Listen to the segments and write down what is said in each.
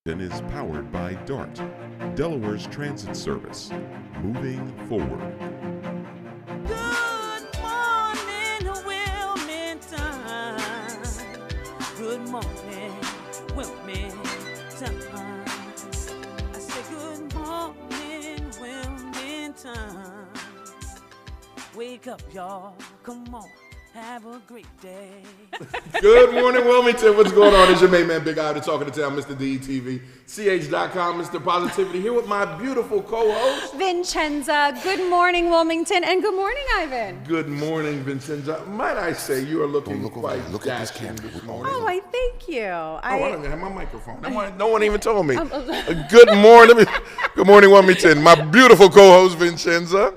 is powered by DART, Delaware's transit service. Moving forward. Good morning, Wilmington. Good morning, Wilmington. I say good morning, Wilmington. Wake up, y'all. Come on. Have a great day. Good morning, Wilmington. What's going on? It's your main man, Big Ida, talking to town, Mr. DETV. CH.com, Mr. Positivity, here with my beautiful co-host, Vincenza. Good morning, Wilmington, and good morning, Ivan. Good morning, Vincenza. Might I say you are looking quite look at this dashing camera. this morning. Oh, I thank you. I don't even have my microphone. No one even told me. Good morning. Good morning, Wilmington. My beautiful co-host, Vincenza.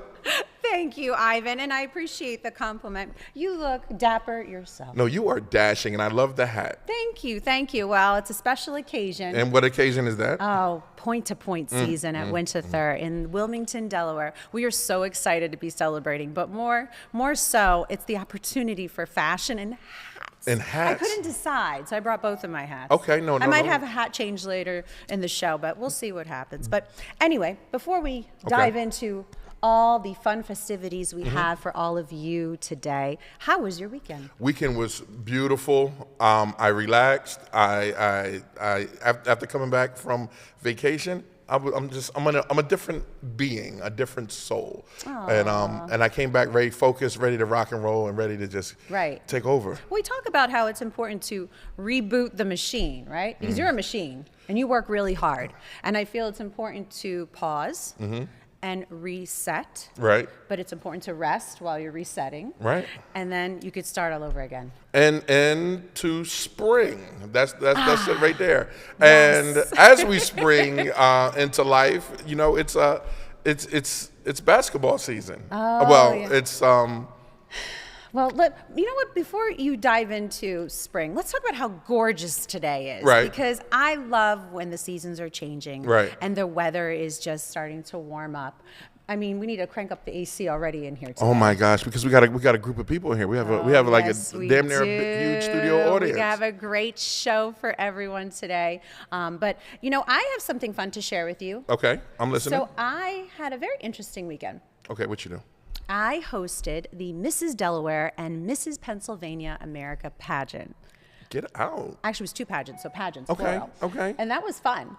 Thank you, Ivan, and I appreciate the compliment. You look dapper yourself. No, you are dashing, and I love the hat. Thank you, thank you. Well, it's a special occasion. And what occasion is that? Oh, point-to-point season at Winterthur in Wilmington, Delaware. We are so excited to be celebrating, but more so, it's the opportunity for fashion and hats. And hats? I couldn't decide, so I brought both of my hats. Okay, no. I might have a hat change later in the show, but we'll see what happens. But anyway, before we dive into all the fun festivities we have for all of you today, how was your weekend? Weekend was beautiful. I relaxed. I after coming back from vacation, I'm a different being, a different soul. Aww. And I came back very focused, ready to rock and roll, and ready to just take over. We talk about how it's important to reboot the machine, right? Because you're a machine and you work really hard. And I feel it's important to pause and reset. Right. But it's important to rest while you're resetting. Right. And then you could start all over again. And to spring. That's it right there. Yes. And as we spring into life, you know, it's basketball season. Oh, well, yeah. it's Well, you know what? Before you dive into spring, let's talk about how gorgeous today is. Right. Because I love when the seasons are changing. Right. And the weather is just starting to warm up. I mean, we need to crank up the AC already in here today. Oh my gosh! Because we got a group of people here. We have like a damn near huge studio audience. We have a great show for everyone today. But you know, I have something fun to share with you. Okay, I'm listening. So I had a very interesting weekend. Okay, what you do? I hosted the Mrs. Delaware and Mrs. Pennsylvania America pageant. Get out. Actually, it was two pageants, so pageants, Okay, plural. okay. And that was fun.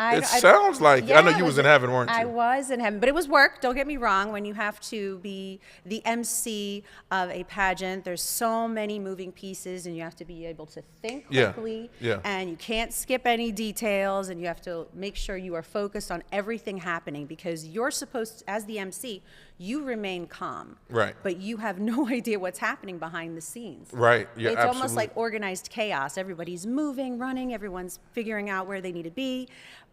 It sounds like I know you was in heaven, weren't you? I was in heaven, but it was work. Don't get me wrong. When you have to be the MC of a pageant, there's so many moving pieces, and you have to be able to think quickly. Yeah. And you can't skip any details, and you have to make sure you are focused on everything happening because you're supposed to, as the MC, you remain calm. Right. But you have no idea what's happening behind the scenes. Right. Yeah. It's absolutely. almost like organized chaos. Everybody's moving, running, everyone's figuring out where they need to be,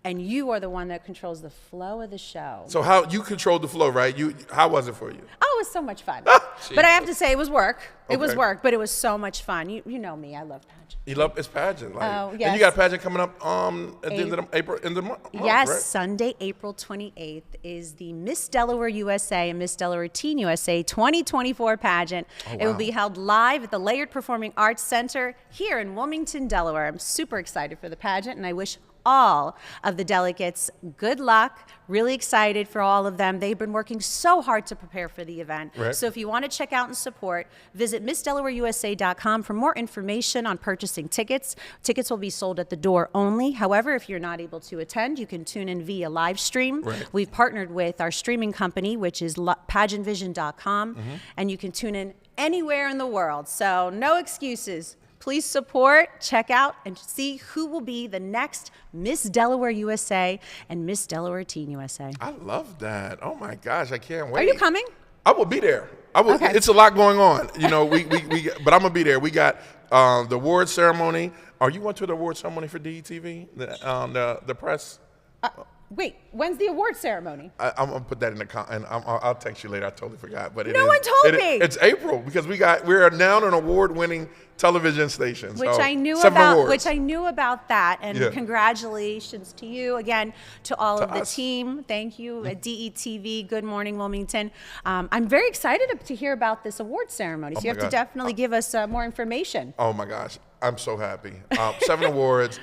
and you are the one that controls the flow of the show. So how you controlled the flow, right? How was it for you? Oh, it was so much fun. But I have to say, it was work. It was Okay. work, but it was so much fun. You know me, I love pageants. You love it's pageant, like, Oh, and yes. you got a pageant coming up at the end of April, in the month. Yes, right? Sunday, April 28th is the Miss Delaware USA and Miss Delaware Teen USA 2024 pageant. It will be held live at the Layered Performing Arts Center here in Wilmington, Delaware. I'm super excited for the pageant, and I wish all of the delegates good luck. Really excited for all of them. They've been working so hard to prepare for the event. Right. So if you want to check out and support, visit MissDelawareUSA.com for more information on purchasing tickets. Tickets will be sold at the door only. However, if you're not able to attend, you can tune in via live stream. Right. We've partnered with our streaming company, which is pageantvision.com, and you can tune in anywhere in the world. So no excuses. Please support, check out, and see who will be the next Miss Delaware USA and Miss Delaware Teen USA. I love that. Oh my gosh, I can't wait. Are you coming? I will be there. I will. Okay. It's a lot going on. You know, but I'm gonna be there. We got the award ceremony. Are you going to the award ceremony for DETV? The press. Wait, when's the award ceremony? I'm gonna put that in the and I'll text you later. I totally forgot, but No one told me. It's April because we're now an award-winning television station. Which so I knew 7 about. awards. Which I knew about that, and Yeah. congratulations to you again, to all of the us. team. Thank you at DETV. Good morning, Wilmington. I'm very excited to hear about this award ceremony. So you my have to gosh. definitely give us more information. Oh my gosh, I'm so happy. 7 awards.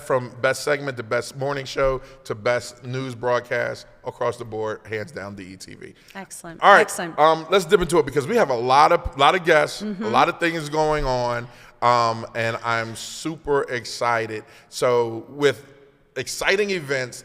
from best segment to best morning show to best news broadcast across the board, hands down DETV. Excellent. All right, Excellent. let's dip into it because we have a lot of guests, a lot of things going on, and I'm super excited. So with exciting events,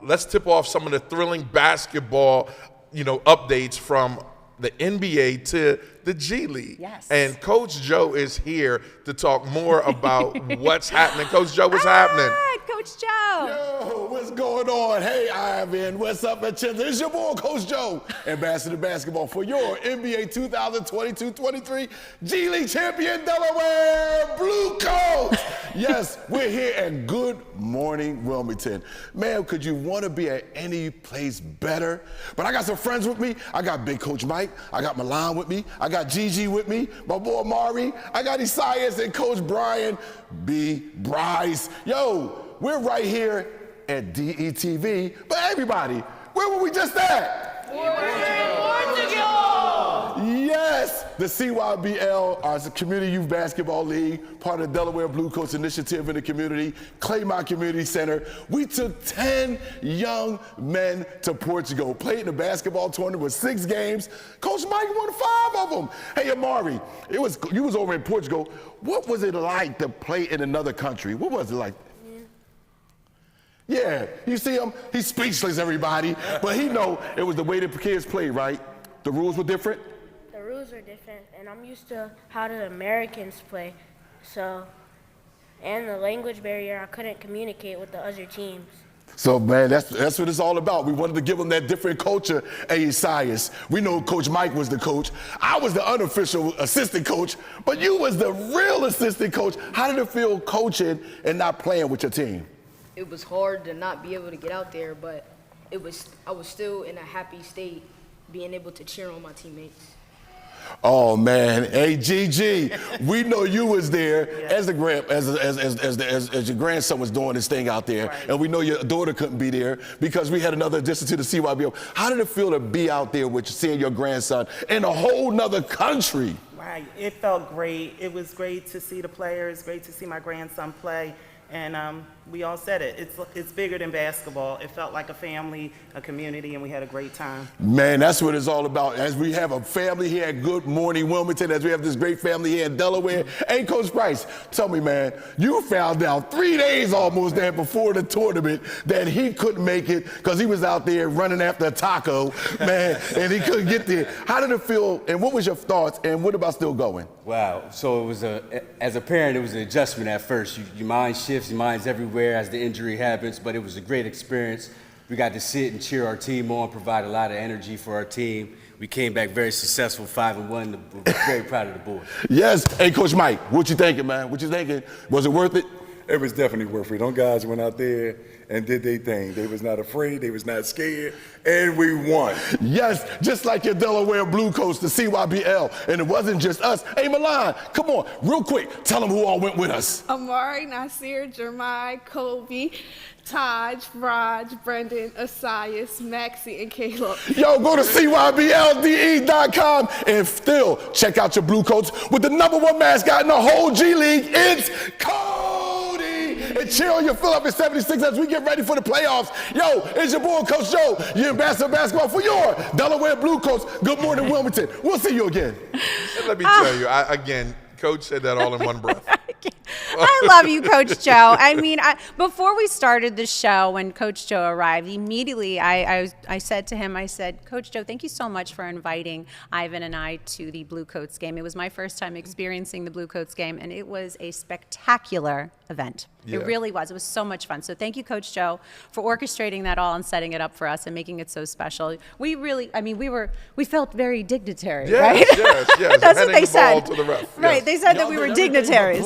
let's tip off some of the thrilling basketball, updates from the NBA to the G League. Yes. And Coach Joe is here to talk more about what's happening. Coach Joe, what's happening? Coach Joe. Yo, what's going on? Hey, Ivan, what's up, Vincenza? It's your boy, Coach Joe, Ambassador Basketball for your NBA 2022-23 G League champion, Delaware Blue Coats. Yes, we're here at Good Morning Wilmington. Man, could you want to be at any place better? But I got some friends with me. I got Big Coach Mike. I got Milan with me. I got Gigi with me. My boy Mari. I got Isaias and Coach Brian B. Bryce. Yo, we're right here at DETV. But everybody, where were we just at? Yes, the CYBL, our Community Youth Basketball League, part of the Delaware Blue Coats Initiative in the community, Claymont Community Center. We took 10 young men to Portugal, played in a basketball tournament with 6 games. Coach Mike won 5 of them. Hey, Amari, you was over in Portugal. What was it like to play in another country? What was it like? Yeah, you see him? He's speechless, everybody. But he know it was the way the kids played, right? The rules were different? The rules are different, and I'm used to how the Americans play. So, and the language barrier, I couldn't communicate with the other teams. So, man, that's what it's all about. We wanted to give them that different culture, Isaias. We know Coach Mike was the coach. I was the unofficial assistant coach, but you was the real assistant coach. How did it feel coaching and not playing with your team? It was hard to not be able to get out there, but I was still in a happy state being able to cheer on my teammates. Oh man, hey Gigi, we know you was there as your grandson was doing his thing out there, and we know your daughter couldn't be there because we had another addition to the CYBO. How did it feel to be out there with seeing your grandson in a whole nother country? Right, it felt great. It was great to see the players, great to see my grandson play. And we all said it. It's bigger than basketball. It felt like a family, a community, and we had a great time. Man, that's what it's all about. As we have a family here at Good Morning Wilmington, as we have this great family here in Delaware. Hey, Coach Bryce, tell me, man, you found out 3 days almost there before the tournament that he couldn't make it because he was out there running after a taco, man, and he couldn't get there. How did it feel, and what was your thoughts, and what about still going? Wow. So it was as a parent, it was an adjustment at first. Your mind shifts, your mind's everywhere as the injury happens, but it was a great experience. We got to sit and cheer our team on, provide a lot of energy for our team. We came back very successful, 5-1. We're very proud of the boys. Yes. Hey, Coach Mike, what you thinking, man? What you thinking? Was it worth it? It was definitely worth it. Them guys went out there and did their thing. They was not afraid, they was not scared, and we won. Yes, just like your Delaware Blue Coats, the CYBL, and it wasn't just us. Hey, Milan, come on, real quick, tell them who all went with us. Amari, Nasir, Jeremiah, Kobe, Taj, Raj, Brendan, Asias, Maxie, and Caleb. Yo, go to CYBLDE.com and still check out your Blue Coats with the #1 mascot in the whole G League. It's Cody! And cheer on your Philadelphia 76 as we get ready for the playoffs. Yo, it's your boy, Coach Joe, your ambassador basketball for your Delaware Blue Coats. Good morning, Wilmington. We'll see you again. And let me tell you, again, Coach said that all in one breath. I love you, Coach Joe. I mean, before we started the show, when Coach Joe arrived, immediately I said to him, I said, Coach Joe, thank you so much for inviting Ivan and I to the Blue Coats game. It was my first time experiencing the Blue Coats game, and it was a spectacular event. Yeah. It really was. It was so much fun. So thank you, Coach Joe, for orchestrating that all and setting it up for us and making it so special. We really, I mean, we felt very dignitary, right? Yes. That's what they said. To the ref. Right, yes. they said that we were dignitaries.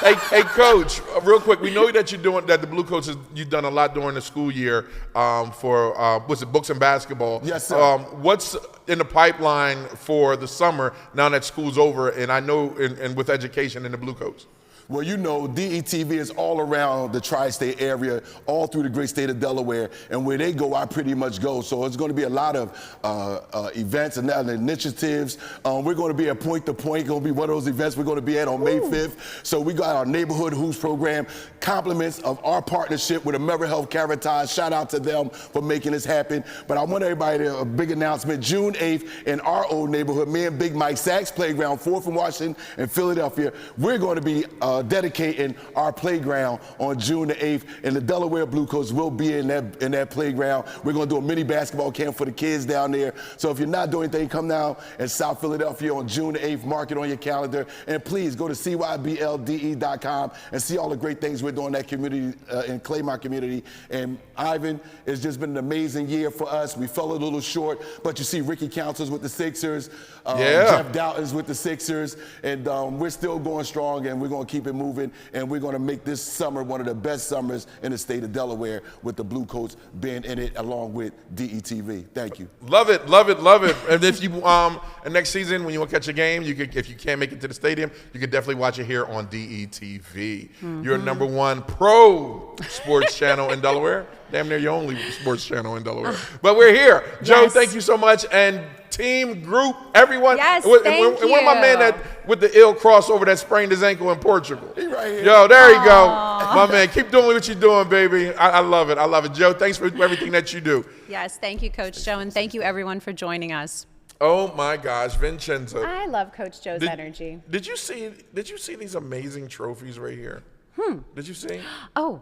Hey, Coach, real quick, we know that the Blue Coats, you've done a lot during the school year for, what's it, books and basketball. Yes, sir. What's in the pipeline for the summer now that school's over, and I know, and with education in the Blue Coats? Well, you know, DETV is all around the tri-state area, all through the great state of Delaware, and where they go, I pretty much go. So it's going to be a lot of events and initiatives. We're going to be at Point-to-Point, going to be one of those events we're going to be at on May 5th. So we got our Neighborhood Hoops program, compliments of our partnership with AmeriHealth Caritas. Shout out to them for making this happen. But I want everybody to, a big announcement, June 8th in our old neighborhood, me and Big Mike, Sachs Playground, 4th and Washington in Philadelphia. We're going to be dedicating our playground on June the 8th, and the Delaware Blue Coats will be in that playground. We're going to do a mini basketball camp for the kids down there. So if you're not doing anything, come down in South Philadelphia on June the 8th, mark it on your calendar, and please go to cyblde.com and see all the great things we're doing in that community, in Claymont community. And Ivan, it's just been an amazing year for us. We fell a little short, but you see Ricky Councils with the Sixers, Jeff Doughton's with the Sixers, and we're still going strong, and we're going to keep it moving, and we're going to make this summer one of the best summers in the state of Delaware with the Blue Coats being in it along with DETV. Thank you. Love it, love it, love it. And if you, and next season when you want to catch a game, you could, if you can't make it to the stadium, you can definitely watch it here on DETV. Your #1 pro sports channel in Delaware. Damn near your only sports channel in Delaware. But we're here. Joe, thank you so much. And team, group, everyone. Yes, and thank you. one of my men with the ill crossover that sprained his ankle in Portugal. He right here. Yo, there you go. My man, keep doing what you're doing, baby. I love it. I love it. Joe, thanks for everything that you do. Yes, thank you, Coach Joe, and thank you, everyone, for joining us. Oh, my gosh, Vincenza. I love Coach Joe's energy. Did you see these amazing trophies right here? Did you see? Oh,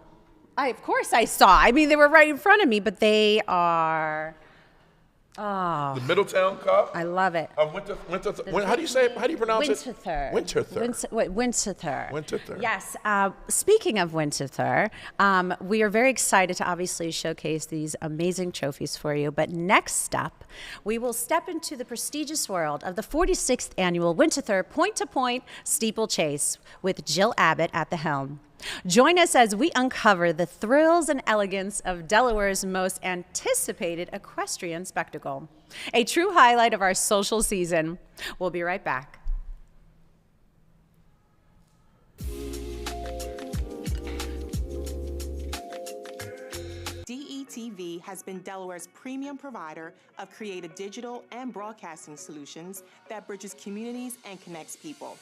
of course I saw. I mean, they were right in front of me, but they are... Oh, the Middletown Cup. I love it. Winterthur. How do you say it? How do you pronounce Winterthur. it? Winterthur. Winterthur. Winterthur. Yes. Speaking of Winterthur, we are very excited to obviously showcase these amazing trophies for you. But next up, we will step into the prestigious world of the 46th annual Winterthur Point-to-Point Steeplechase with Jill Abbot at the helm. Join us as we uncover the thrills and elegance of Delaware's most anticipated equestrian spectacle. A true highlight of our social season. We'll be right back. DETV has been Delaware's premium provider of creative digital and broadcasting solutions that bridges communities and connects people.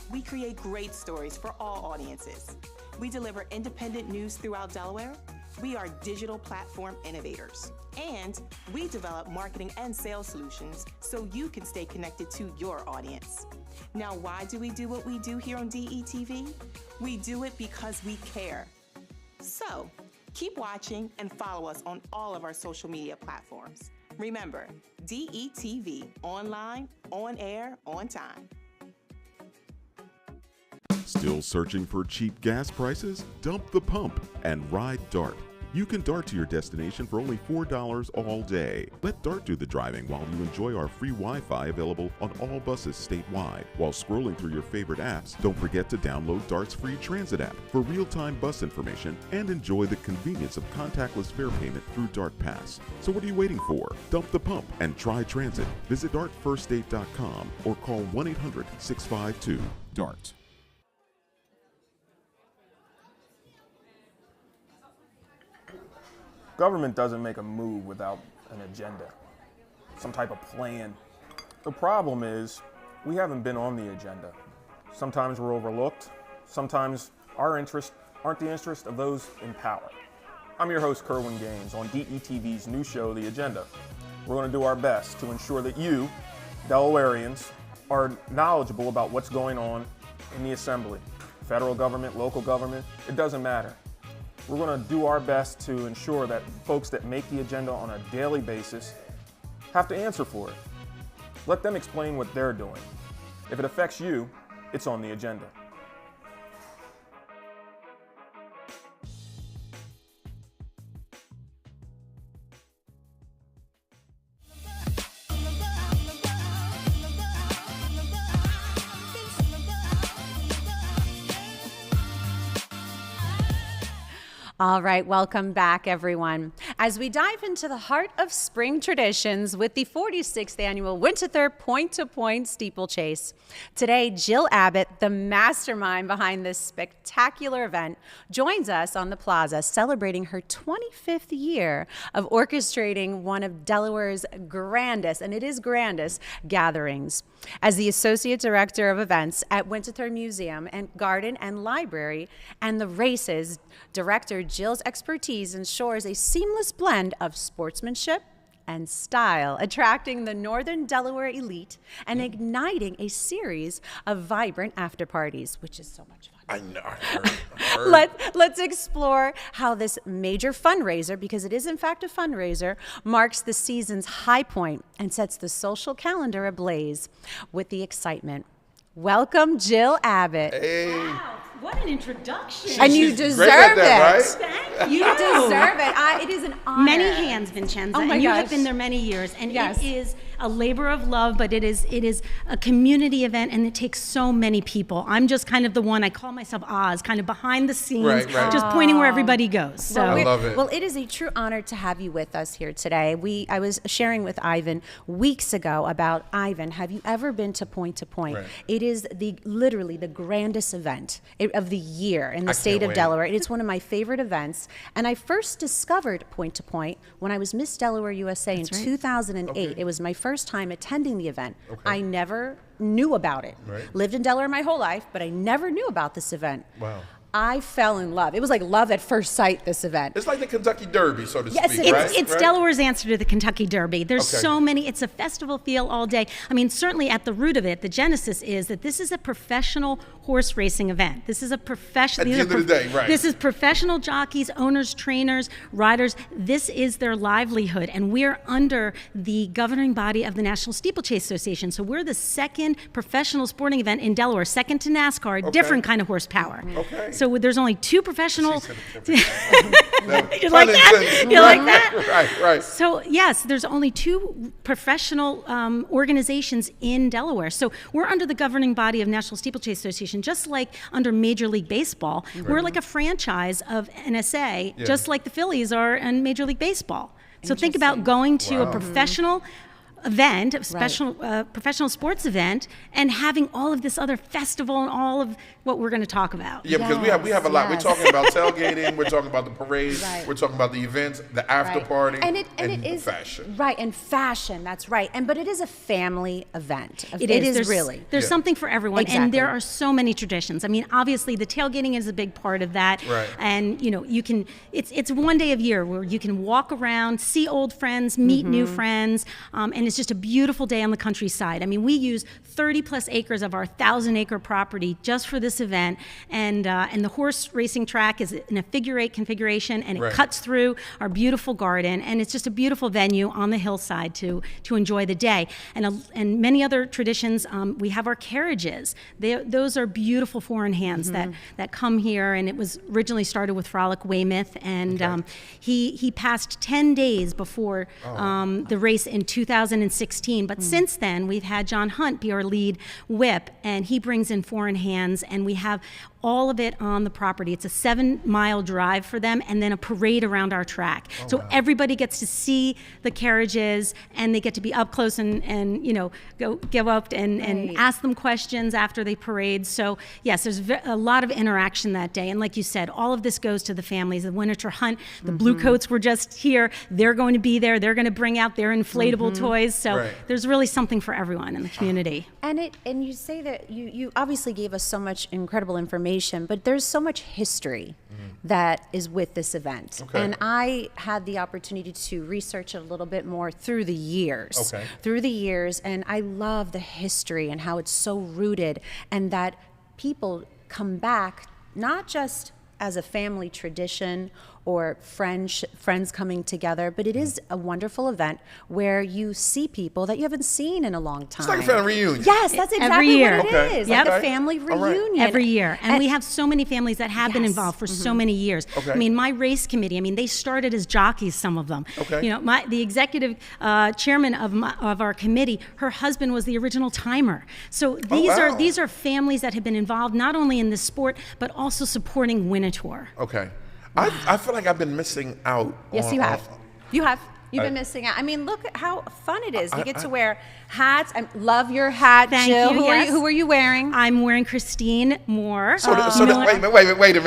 We create great stories for all audiences. We deliver independent news throughout Delaware. We are digital platform innovators. And we develop marketing and sales solutions so you can stay connected to your audience. Now, why do we do what we do here on DETV? We do it because we care. So, keep watching and follow us on all of our social media platforms. Remember, DETV, online, on air, on time. Still searching for cheap gas prices? Dump the pump and ride DART. You can DART to your destination for only $4 all day. Let DART do the driving while you enjoy our free Wi-Fi available on all buses statewide. While scrolling through your favorite apps, don't forget to download DART's free transit app for real-time bus information and enjoy the convenience of contactless fare payment through DART Pass. So what are you waiting for? Dump the pump and try transit. Visit dartfirststate.com or call 1-800-652-DART. Government doesn't make a move without an agenda, some type of plan. The problem is we haven't been on the agenda. Sometimes we're overlooked. Sometimes our interests aren't the interest of those in power. I'm your host, Kerwin Gaines, on DETV's new show, The Agenda. We're going to do our best to ensure that you, Delawareans, are knowledgeable about what's going on in the Assembly. Federal government, local government, it doesn't matter. We're going to do our best to ensure that folks that make the agenda on a daily basis have to answer for it. Let them explain what they're doing. If it affects you, it's on the agenda. All right, welcome back, everyone. As we dive into the heart of spring traditions with the 46th annual Winterthur Point-to-Point steeplechase. Today, Jill Abbot, the mastermind behind this spectacular event, joins us on the plaza celebrating her 25th year of orchestrating one of Delaware's grandest, and it is grandest, gatherings. As the Associate Director of Events at Winterthur Museum and Garden and Library and the Races Director, Jill's expertise ensures a seamless blend of sportsmanship and style, attracting the Northern Delaware elite and igniting a series of vibrant after parties, which is so much fun. I know. I heard. Let's explore how this major fundraiser, because it is in fact a fundraiser, marks the season's high point and sets the social calendar ablaze with the excitement. Welcome, Jill Abbot. Hey. Wow, what an introduction. And you deserve it. Right? Thank You deserve it. It is an honor. Many hands, Vincenza, Oh my and you gosh. have been there many years, and Yes. it is a labor of love, but it is a community event, and it takes so many people. I'm just kind of the one, I call myself Oz, kind of behind the scenes, Right. just pointing where everybody goes. So I love it. Well, it is a true honor to have you with us here today. I was sharing with Ivan weeks ago about Ivan. Have you ever been to Point-to-Point? Right. It is literally the grandest event of the year in the I state can't of wait. Delaware. It is one of my favorite events, and I first discovered Point-to-Point when I was Miss Delaware USA in 2008. Okay. It was my first time attending the event. Okay. I never knew about it. Right. Lived in Delaware my whole life, but I never knew about this event. Wow. I fell in love. It was like love at first sight, this event. It's like the Kentucky Derby, so to Yes, speak, it right? is. It's Right? Delaware's answer to the Kentucky Derby. There's Okay. so many. It's a festival feel all day. I mean, certainly at the root of it, the genesis is that this is a professional horse racing event. This is a professional. At the end of the day, right. This is professional jockeys, owners, trainers, riders. This is their livelihood, and we're under the governing body of the National Steeplechase Association. So we're the second professional sporting event in Delaware, second to NASCAR, Okay. different kind of horsepower. Okay. So there's only two professional. You You like that? You like that? Right. So yes, there's only two professional organizations in Delaware. So we're under the governing body of National Steeplechase Association, just like under Major League Baseball. We're like a franchise of NSA, Yeah. just like the Phillies are in Major League Baseball. So think about going to a professional event, a professional sports event, and having all of this other festival and all of what we're going to talk about. Yeah, because we have a lot. Yes. We're talking about tailgating. We're talking about the parade. Right. We're talking about the events, the after Right. party, and it is fashion. right, and fashion. That's right, but it is a family event. It is There's, really. There's Yeah. something for everyone, Exactly. and there are so many traditions. I mean, obviously, the tailgating is a big part of that. Right. And you can. It's one day of year where you can walk around, see old friends, meet new friends, and it's just a beautiful day on the countryside. I mean, we use 30 plus acres of our 1,000-acre property just for this event, and the horse racing track is in a figure-8 configuration, and it Right. cuts through our beautiful garden, and it's just a beautiful venue on the hillside to enjoy the day. And many other traditions. We have our carriages. Those are beautiful foreign hands that come here, and it was originally started with Frolic Weymouth, and he passed 10 days before the race in 2016. But since then, we've had John Hunt be our lead whip, and he brings in foreign hands, and we have all of it on the property. It's a 7-mile drive for them, and then a parade around our track. So everybody gets to see the carriages, and they get to be up close and go up and ask them questions after they parade. So yes, there's a lot of interaction that day. And like you said, all of this goes to the families. The Winterthur Hunt, the Blue Coats were just here. They're going to be there. They're going to bring out their inflatable toys. So Right. there's really something for everyone in the community. And you say that you obviously gave us so much incredible information, but there's so much history that is with this event. Okay. And I had the opportunity to research it a little bit more through the years. Okay. Through the years, and I love the history and how it's so rooted, and that people come back not just as a family tradition or friends coming together, but it is a wonderful event where you see people that you haven't seen in a long time. It's like a family reunion. Yes, that's exactly Every year. what it Okay. is. Yep. Like a family All right. reunion. Every year. And we have so many families that have been Yes. involved for so many years. Okay. I mean, my race committee, they started as jockeys, some of them. Okay. The executive chairman of our committee, her husband was the original timer. So these are families that have been involved not only in this sport, but also supporting Winterthur. Okay. I feel like I've been missing out. Yes, you have. You have. You've been missing out. I mean, look at how fun it is. You get to wear hats. I love your hat, Thank Jill. you. Who are you wearing? I'm wearing Christine Moore. Wait a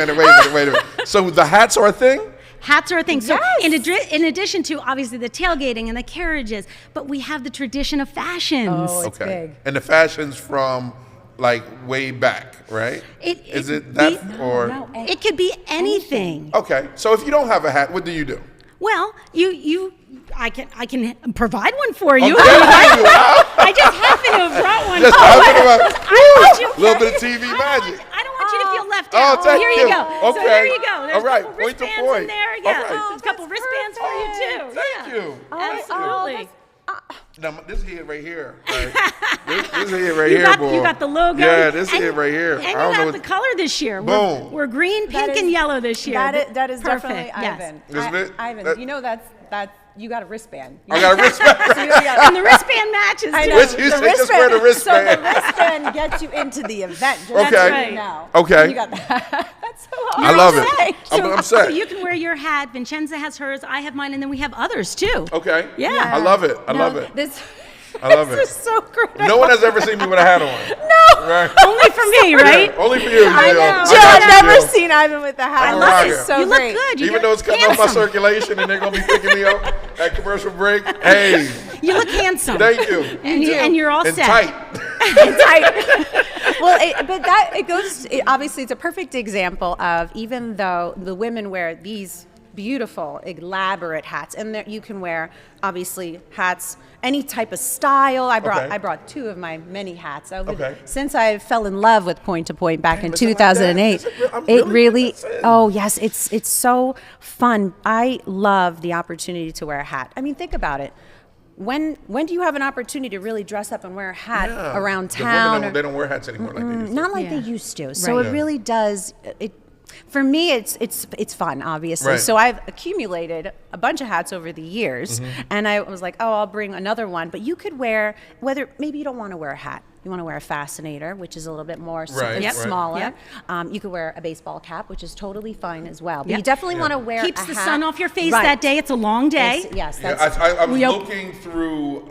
minute. So the hats are a thing? Hats are a thing. So Yes. in addition to obviously the tailgating and the carriages, but we have the tradition of fashions. Oh, it's big. And the fashions from like way back, right? Is it that or? No, it could be anything. Okay, so if you don't have a hat, what do you do? Well, I can provide one for you. Okay, I just happen to have brought one. Just A little bit of TV magic. I don't want you to feel left Oh, out. thank Here you. you go. Okay. So there you go. There's All right, a couple point to wristbands point. in there. All Yeah, right. there's a couple wristbands for you too. Thank you. Absolutely. Now, this head right here. Right? this head right here, boy. You got the logo. Yeah, this head right here. And you got the color this year. Boom. We're green, pink, and yellow this year. That is Perfect. definitely Ivan. Yes. Isn't it? Ivan, you know that's you got a wristband. I got a wristband. And the wristband matches. I too. know. You say just wear the wristband. So the wristband gets you into the event. Just Okay. so you know. Okay. You got that. That's so hard. I love it. I'm So set. you can wear your hat. Vincenza has hers. I have mine, and then we have others too. Okay. Yeah. I love it. I love it. I love it. This is so great. No one has ever seen me with a hat on. No. Right? Only for me, right? Yeah, only for you, Jill. I know. I Jill, got I've you, never Jill. seen Ivan with a hat. I on. love This it. is so You look great. good. Even though it's cutting off my handsome. circulation and they're going to be picking me up at commercial break, hey, You look handsome. thank you. And you're all and set. tight. Well, it goes. Obviously, it's a perfect example of, even though the women wear these beautiful, elaborate hats, and you can wear obviously hats any type of style. I brought two of my many hats. Since I fell in love with Point-to-Point back in 2008, it really. Oh yes, it's so fun. I love the opportunity to wear a hat. I mean, think about it. When do you have an opportunity to really dress up and wear a hat around town? They don't wear hats anymore like they used to. Not like they used to. So it really does. For me, it's fun, obviously. Right. So I've accumulated a bunch of hats over the years, and I was like, oh, I'll bring another one. But you could wear, maybe you don't want to wear a hat. You want to wear a fascinator, which is a little bit more smaller. Yep. You could wear a baseball cap, which is totally fine as well. But you definitely want to wear Keeps a the hat. sun off your face that day. It's a long day. I was looking through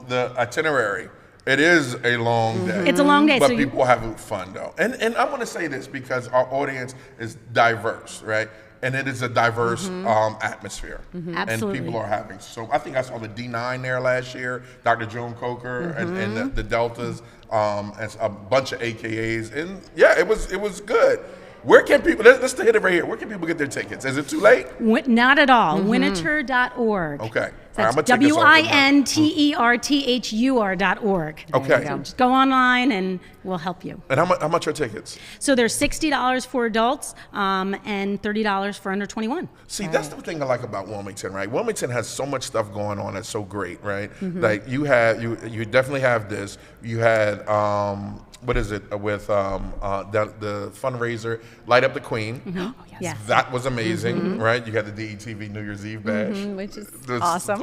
the itinerary. It is a long day. It's a long day. But so people have fun, though. And I want to say this because our audience is diverse, right? And it is a diverse atmosphere. Absolutely. And people are having I think I saw the D9 there last year, Dr. Joan Coker and the Deltas, and a bunch of AKAs. And yeah, it was good. Where can people, let's hit it right here. Where can people get their tickets? Is it too late? Not at all. Winterthur.org. Okay. That's WINTERTHUR.org. Okay. So just go online and we'll help you. And how much are tickets? So there's $60 for adults and $30 for under 21. See, that's the thing I like about Wilmington, right? Wilmington has so much stuff going on that's so great, right? Like you definitely have this. You had what is it with the fundraiser, Light Up the Queen. Oh, yes. That was amazing, right? You got the DETV New Year's Eve bash, which is That's awesome.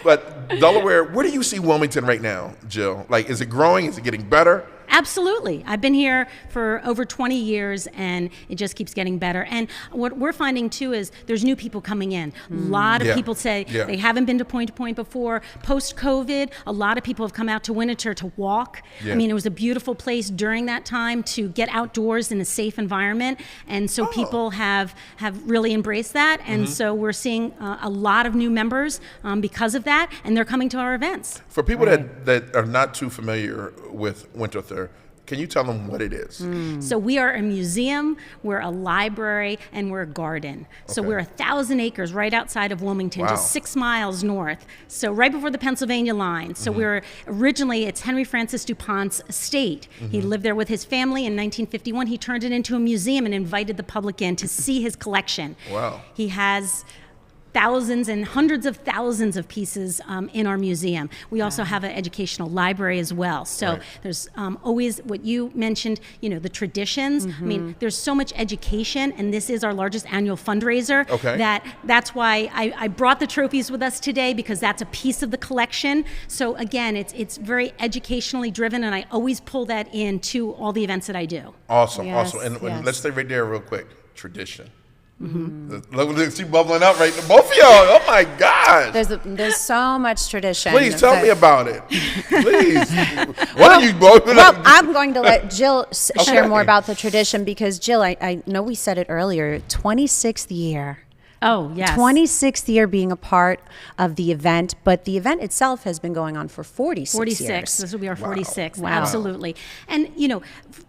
But Delaware, where do you see Wilmington right now, Jill? Like, is it growing? Is it getting better? Absolutely. I've been here for over 20 years and it just keeps getting better. And what we're finding too is there's new people coming in. A lot of people say they haven't been to Point-to-Point before. Post-COVID, a lot of people have come out to Winterthur to walk. I mean, it was a beautiful place during that time to get outdoors in a safe environment. And so people have really embraced that. And so we're seeing a lot of new members because of that. And they're coming to our events. For people that are not too familiar with Winterthur, can you tell them what it is? So we are a museum, we're a library, and we're a garden. So we're 1,000 acres right outside of Wilmington, just 6 miles north. So right before the Pennsylvania line. So it's Henry Francis DuPont's estate. He lived there with his family in 1951. He turned it into a museum and invited the public in to see his collection. Wow. He has thousands and hundreds of thousands of pieces in our museum. We also have an educational library as well. So there's always what you mentioned, the traditions. I mean, there's so much education, and this is our largest annual fundraiser. That's why I brought the trophies with us today, because that's a piece of the collection. So again, it's very educationally driven, and I always pull that into all the events that I do. Awesome. Yes, And let's stay right there real quick. Tradition. Look, she bubbling up right now. Both of y'all. Oh my gosh. There's so much tradition. Please tell me about it. Please. What are you both? Well, I'm going to let Jill share more about the tradition because Jill, I know we said it earlier. 26th year. Oh, yes. 26th year being a part of the event, but the event itself has been going on for 46 years. This will be our 46th, Wow. absolutely. And, you know,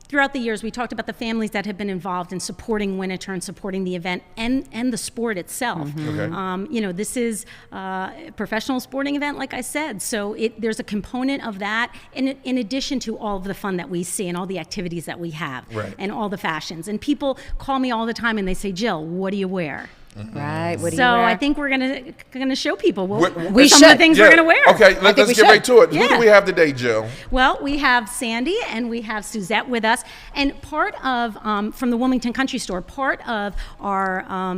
throughout the years, we talked about the families that have been involved in supporting Winterthur and supporting the event and the sport itself. Okay. You know, this is a professional sporting event, like I said, so there's a component of that in addition to all of the fun that we see and all the activities that we have and all the fashions. And people call me all the time and they say, Jill, what do you wear? Right. What do you So wear? I think we're gonna show people We some of the things we're gonna wear. Okay, let's get right to it. Who do we have today, Jill? Well, we have Sandy and we have Suzette with us, and part of from the Wilmington Country Store. Part of our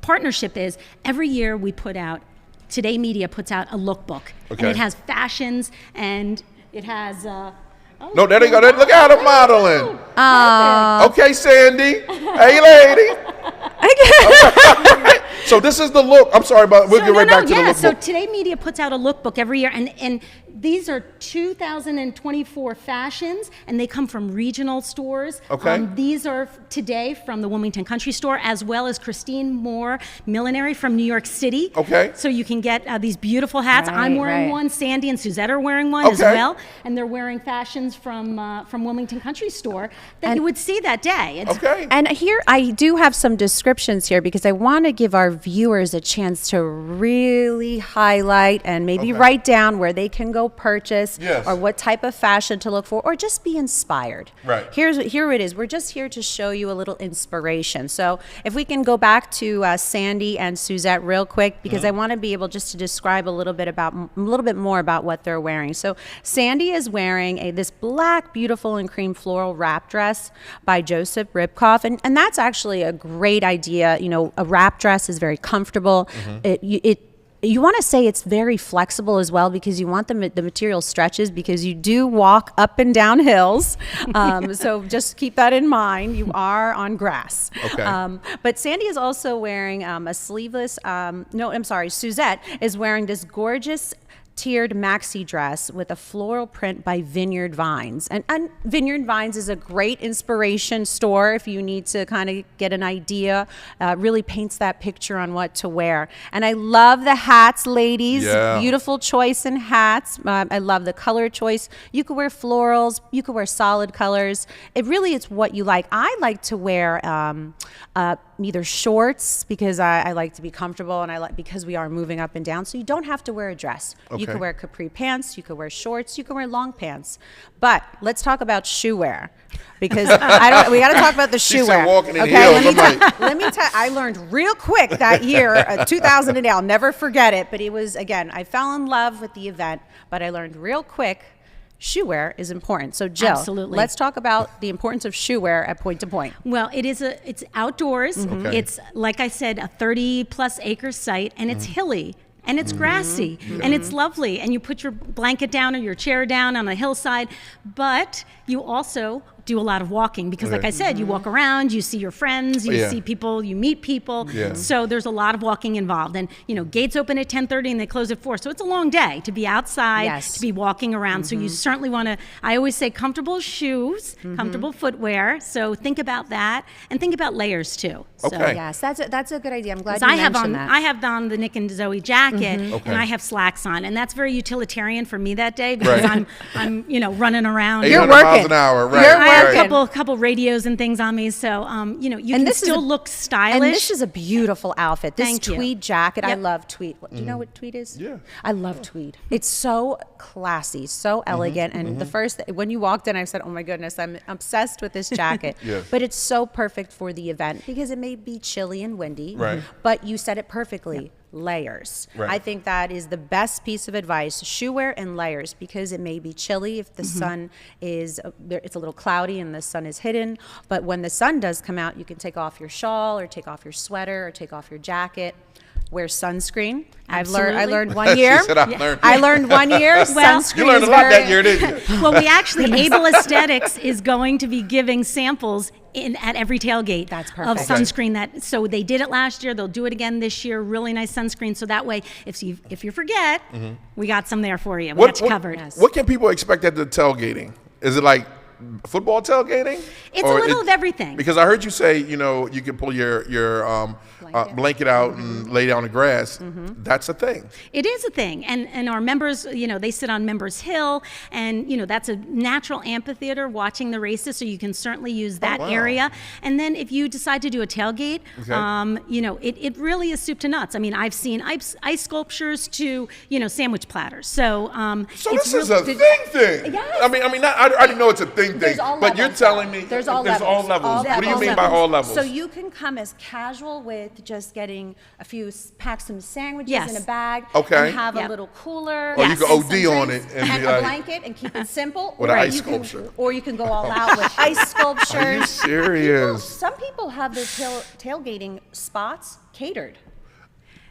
partnership is every year we put out. Today Media puts out a lookbook, and it has fashions and it has. No, there they go. Look at her modeling. Okay, Sandy. Hey, lady. So this is the look. I'm sorry, but we'll get right back to the lookbook. So Today Media puts out a lookbook every year, and these are 2024 fashions, and they come from regional stores. Okay. These are today from the Wilmington Country Store, as well as Christine Moore Millinery from New York City. Okay. So you can get these beautiful hats. I'm wearing one. Sandy and Suzette are wearing one as Okay. well, and they're wearing fashions from Wilmington Country Store that you would see that day. It's And here I do have some descriptions here because I want to give our viewers a chance to really highlight and maybe write down where they can go purchase or what type of fashion to look for or just be inspired. Right. Here it is. We're just here to show you a little inspiration. So if we can go back to Sandy and Suzette real quick because I want to be able just to describe a little bit more about what they're wearing. So Sandy is wearing this black, beautiful and cream floral wrap dress by Joseph Ribkoff, and that's actually a great idea. You know, a wrap dress is very comfortable. You want to say it's very flexible as well because you want the material stretches because you do walk up and down hills. So just keep that in mind. You are on grass. Okay. But Sandy is also wearing a sleeveless, Suzette is wearing this gorgeous tiered maxi dress with a floral print by Vineyard Vines. And Vineyard Vines is a great inspiration store if you need to kind of get an idea. Really paints that picture on what to wear. And I love the hats, ladies. Yeah. Beautiful choice in hats. I love the color choice. You could wear florals. You could wear solid colors. It's what you like. I like to wear either shorts because I like to be comfortable and because we are moving up and down. So you don't have to wear a dress. You could wear capri pants, you could wear shorts, you could wear long pants. But let's talk about shoe wear because we got to talk about the shoe wear. Walking in heels. Let me tell you, I learned real quick that year, 2008. I'll never forget it. But it was, again, I fell in love with the event, but I learned real quick shoe wear is important. So Jill, Absolutely. let's talk about the importance of shoe wear at Point-to-Point. Well, it's outdoors. Okay. It's, like I said, a 30-plus acre site, and it's hilly. And it's grassy, and it's lovely, and you put your blanket down or your chair down on a hillside, but you also do a lot of walking because, like I said, you walk around, you see your friends, you see people, you meet people. Yeah. So there's a lot of walking involved. And, gates open at 10:30 and they close at 4. So it's a long day to be outside, to be walking around. So you certainly want to, I always say comfortable shoes, comfortable footwear. So think about that and think about layers too. Okay. So, Yes, that's a good idea. I'm glad you mentioned that. I have on the Nick and Zoe jacket and I have slacks on. And that's very utilitarian for me that day because I'm running around. You're 800 miles working. an hour, right? I have a couple radios and things on me, so you can still look stylish. And this is a beautiful outfit. This Thank you. tweed jacket, I Yep. love tweed. Do you know what tweed is? Yeah. I love tweed. It's so classy, so elegant. And the first, when you walked in, I said, oh my goodness, I'm obsessed with this jacket. Yes. But it's so perfect for the event because it may be chilly and windy, Right. but you said it perfectly. Layers. Right. I think that is the best piece of advice. Shoe wear and layers because it may be chilly if the sun is, it's a little cloudy and the sun is hidden. But when the sun does come out, you can take off your shawl or take off your sweater or take off your jacket. wear sunscreen. I Absolutely. learned 1 year. She said I learned. I learned 1 year. Sunscreen You learned a is lot very- that year, didn't you? Well, we actually, Able Aesthetics is going to be giving samples at every tailgate That's of perfect. sunscreen. So they did it last year. They'll do it again this year. Really nice sunscreen. So that way, if you forget, we got some there for you. We got you covered. What can people expect at the tailgating? Is it like football tailgating? It's a little of everything. Because I heard you say, you can pull your blanket out and lay down the grass. That's a thing. It is a thing. And our members, they sit on Members Hill, and, that's a natural amphitheater watching the races, so you can certainly use that wow. area. And then if you decide to do a tailgate, Okay. it really is soup to nuts. I mean, I've seen ice sculptures to, sandwich platters. So, So it's this is really- a thing. Yes. I mean, I already know it's a thing. There's all But you're levels, telling me there's all there's levels. all levels. What do you all mean by all levels? So you can come as casual with just getting a few pack some sandwiches Yes. in a bag, Okay. and have Yep. a little cooler, Or you can and OD some on drinks, it and be a like- blanket, and keep it simple. With an or ice you can- sculpture. or you can go all out with ice sculptures. Are you serious? Some people have their tailgating spots catered.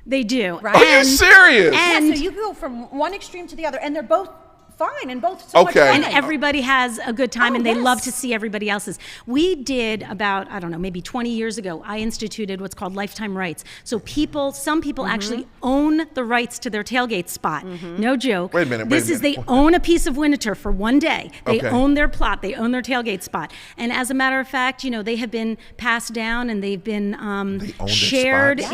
They do. Right. Are you And- serious? And Yeah, so you go from one extreme to the other, and they're both fine and both so much Okay. fun. And everybody has a good time, Oh, and they love yes. to see everybody else's. We did about, I don't know, maybe 20 years ago, I instituted what's called lifetime rights. So some people actually own the rights to their tailgate spot. No joke. Wait a minute, This is, they own a piece of Winterthur for one day. They Okay. own their plot. They own their tailgate spot. And as a matter of fact, they have been passed down, and they've been their shared spots?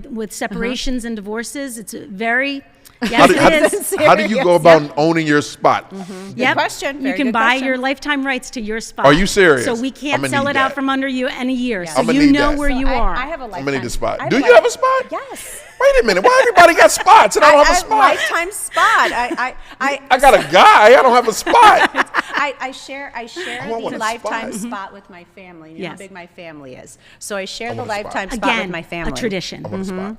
with separations and divorces. It's a very... How Yes, do, it is. how do you go about owning your spot? Yep. question. You Very can good buy question. your lifetime rights to your spot. Are you serious? So we I'ma can't sell need it out that. from under you in a year. So I'ma you need know that. where you are. I have a lifetime. I'm gonna need the spot. I Do you life- have a spot? Yes. Wait a minute. Why everybody got spots and I don't have a spot? Lifetime spot. I got a guy. I don't have a spot. I share want the a lifetime spot. spot with my family. You know how Yes. big my family is. So I share the want a spot. lifetime spot Again, with my family. a tradition. I want a spot.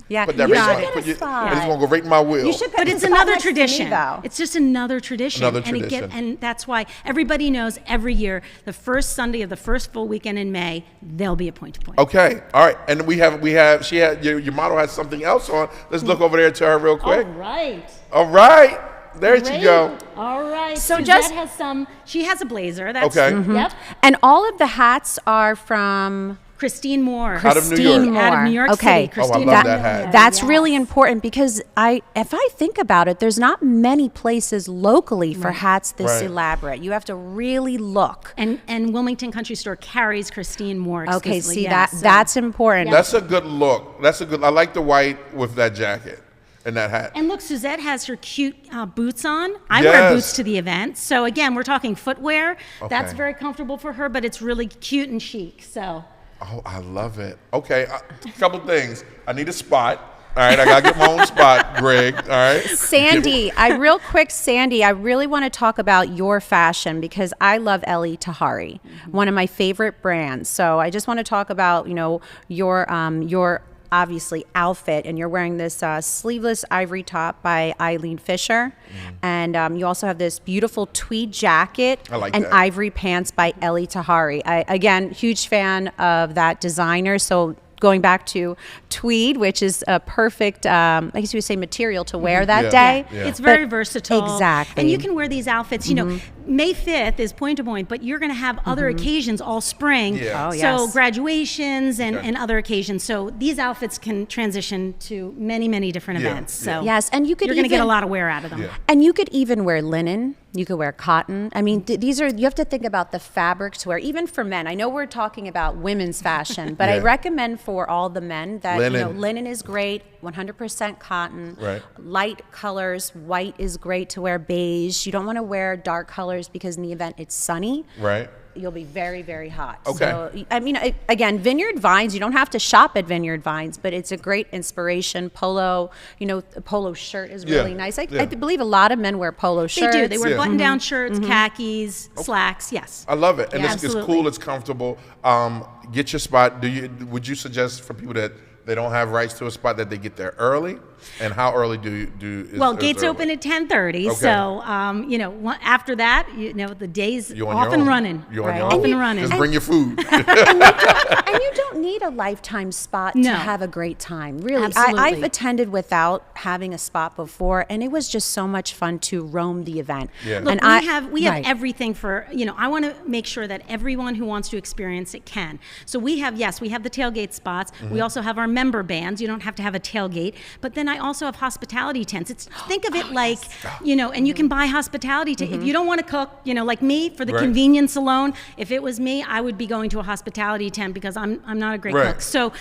Yeah, Put that you right should on. get Put a your- spot. and it's gonna go right in my wheel. You should put But a it's spot another next to me, tradition. though. It's just another tradition. Another and tradition. And that's why everybody knows every year, the first Sunday of the first full weekend in May, there'll be a point-to-point. Okay. All right. And we have. She had your model has something else on. Let's look over there to her real quick. right. All right. There you go. All right. So Suzette just- has she has a blazer. That's, Okay. Yep. And all of the hats are from Christine Moore. Out of New York. Out of New York Okay. City. Oh, I Christine love Moore. that hat. That's Yes. really important because if I think about it, there's not many places locally for hats this Right. elaborate. You have to really look. And Wilmington Country Store carries Christine Moore. Okay, exclusively, see yes. that's important. That's a good look. I like the white with that jacket and that hat. And look, Suzette has her cute boots on. I wear Yes. boots to the event. So again, we're talking footwear. That's Okay. very comfortable for her, but it's really cute and chic. So Oh, I love it. Okay, a couple things. I need a spot. All right, I gotta get my own spot, Greg. All right. Sandy, Sandy, I really want to talk about your fashion because I love Ellie Tahari, one of my favorite brands. So I just want to talk about, your obviously outfit, and you're wearing this sleeveless ivory top by Eileen Fisher, and you also have this beautiful tweed jacket I like and that. ivory pants by Ellie Tahari. Again, huge fan of that designer. So going back to tweed, which is a perfect, I guess you would say, material to wear that Yeah. day. Yeah. it's very But- versatile. Exactly. And you can wear these outfits, May 5th is point-to-point, but you're going to have other occasions all spring. Yeah. Oh, So yes. graduations Okay. and other occasions. So these outfits can transition to many, many different Yeah. events. Yeah. So Yes, and you could you're going to get a even- lot of wear out of them. Yeah. And you could even wear linen. You could wear cotton. I mean, you have to think about the fabric to wear, even for men. I know we're talking about women's fashion, but I Yeah. recommend for all the men that Linen. linen is great, 100% cotton. Right. Light colors, white is great to wear, beige. You don't want to wear dark colors because in the event it's sunny. Right. You'll be very, very hot. Okay. So, I mean, again, Vineyard Vines, you don't have to shop at Vineyard Vines, but it's a great inspiration. Polo, a polo shirt is really Yeah. nice. I Yeah. believe a lot of men wear polo They shirts. do. They wear Yeah. button-down shirts, khakis, slacks. Yes. I love it, and Yeah, it's absolutely. cool. It's comfortable. Get your spot. Would you suggest for people that they don't have rights to a spot that they get there early? And how early Well, is gates early? open at 10:30. Okay. So, after that, the day's You on off your and own. running. You on Right. your Off own. and running. Just bring your food. and And you don't need a lifetime spot No. to have a great time. Really, Absolutely. I've attended without having a spot before, and it was just so much fun to roam the event. Yeah. Look, And we have right. everything for, I want to make sure that everyone who wants to experience it can. So we have the tailgate spots. We also have our member bands. You don't have to have a tailgate. But then I also have hospitality tents. Think of it like, and you can buy hospitality tent. If you don't want to cook, like me, for the Right. convenience alone, if it was me, I would be going to a hospitality tent because I'm not a great Right. cook. So,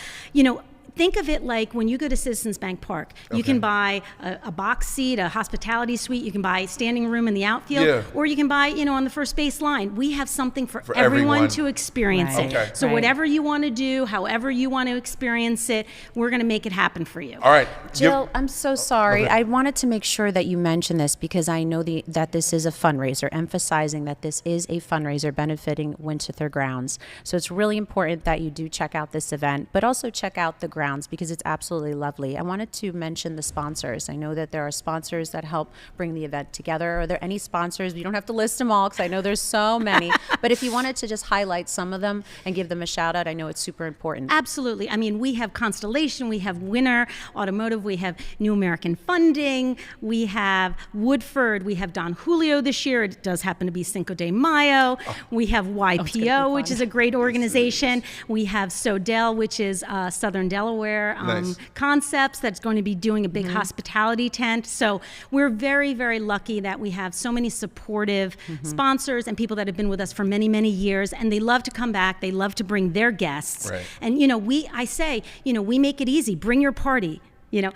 think of it like when you go to Citizens Bank Park, you can buy a box seat, a hospitality suite, you can buy standing room in the outfield, Yeah. or you can buy, on the first base line. We have something for everyone. everyone to experience Right. it. Okay. So Right. whatever you want to do, however you want to experience it, we're going to make it happen for you. All right. Jill, I'm so sorry. okay. I wanted to make sure that you mention this because I know that this is a fundraiser, emphasizing that this is a fundraiser benefiting Winterthur grounds. So it's really important that you do check out this event, but also check out the grounds because it's absolutely lovely. I wanted to mention the sponsors. I know that there are sponsors that help bring the event together. Are there any sponsors? You don't have to list them all because I know there's so many. But if you wanted to just highlight some of them and give them a shout out, I know it's super important. Absolutely. I mean, we have Constellation, we have Winner Automotive, we have New American Funding, we have Woodford, we have Don Julio this year. It does happen to be Cinco de Mayo. We have YPO, which is a great organization. We have Sodell, which is Southern Delaware Nice. Concepts, that's going to be doing a big hospitality tent. So we're very, very lucky that we have so many supportive sponsors and people that have been with us for many, many years, and they love to come back. They love to bring their guests. Right. And we make it easy. Bring your party. You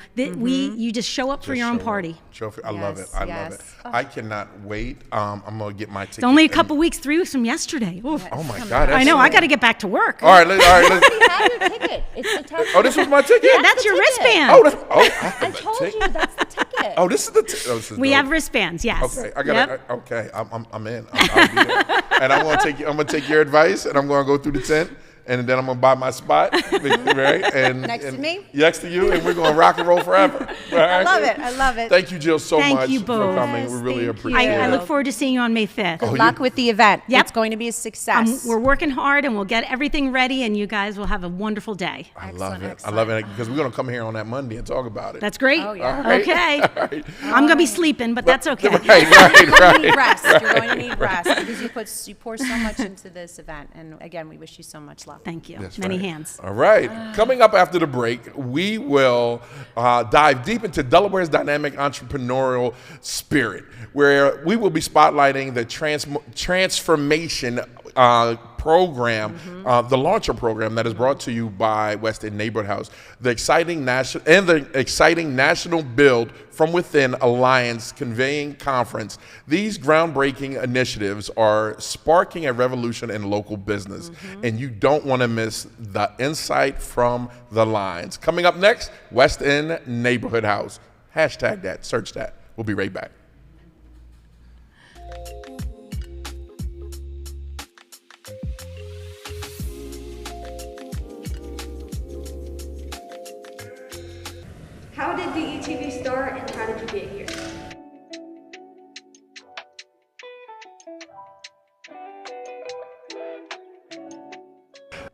just show up for Just your own show party. up. I love it. I love it. I cannot wait. I'm gonna get my ticket. It's only a and- couple weeks, 3 weeks from yesterday. Oof. Oh my God! I know. I got to get back to work. All right. Let's. You have your ticket. It's the touch. Oh, this was my ticket. Yeah, that's your wristband. I told you that's the ticket. Oh, this is the. This is We dope. have wristbands. Yes. Okay, I gotta. Okay, I'm in. I'll be there. And I'm gonna take your advice, and I'm gonna go through the tent, and then I'm gonna buy my spot, right? And Next to me? Next to you, and we're gonna rock and roll forever. All I right? love it. I love it. Thank you, Jill, so Thank much you for both. coming. We really Thank appreciate you. it. I look forward to seeing you on May 5th. Good luck with the event. Yep. It's going to be a success. We're working hard, and well get everything ready, and you guys will have a wonderful day. I love it. I love it because we're gonna come here on that Monday and talk about it. That's great. Oh, yeah. All right. Okay. All right. I'm going to be sleeping, but that's okay. Right. You're going to need rest. You're going to need rest because you pour so much into this event. And again, we wish you so much luck. Thank you. That's Many right. hands. All right. Coming up after the break, we will dive deep into Delaware's dynamic entrepreneurial spirit, where we will be spotlighting the transformation program, the launcher program that is brought to you by West End Neighborhood House, the exciting national Build from Within Alliance Conveying Conference. These groundbreaking initiatives are sparking a revolution in local business, and you don't want to miss the insight from the lines. Coming up next, West End Neighborhood House. Hashtag that, search that. We'll be right back. How did DETV start and how did you get here?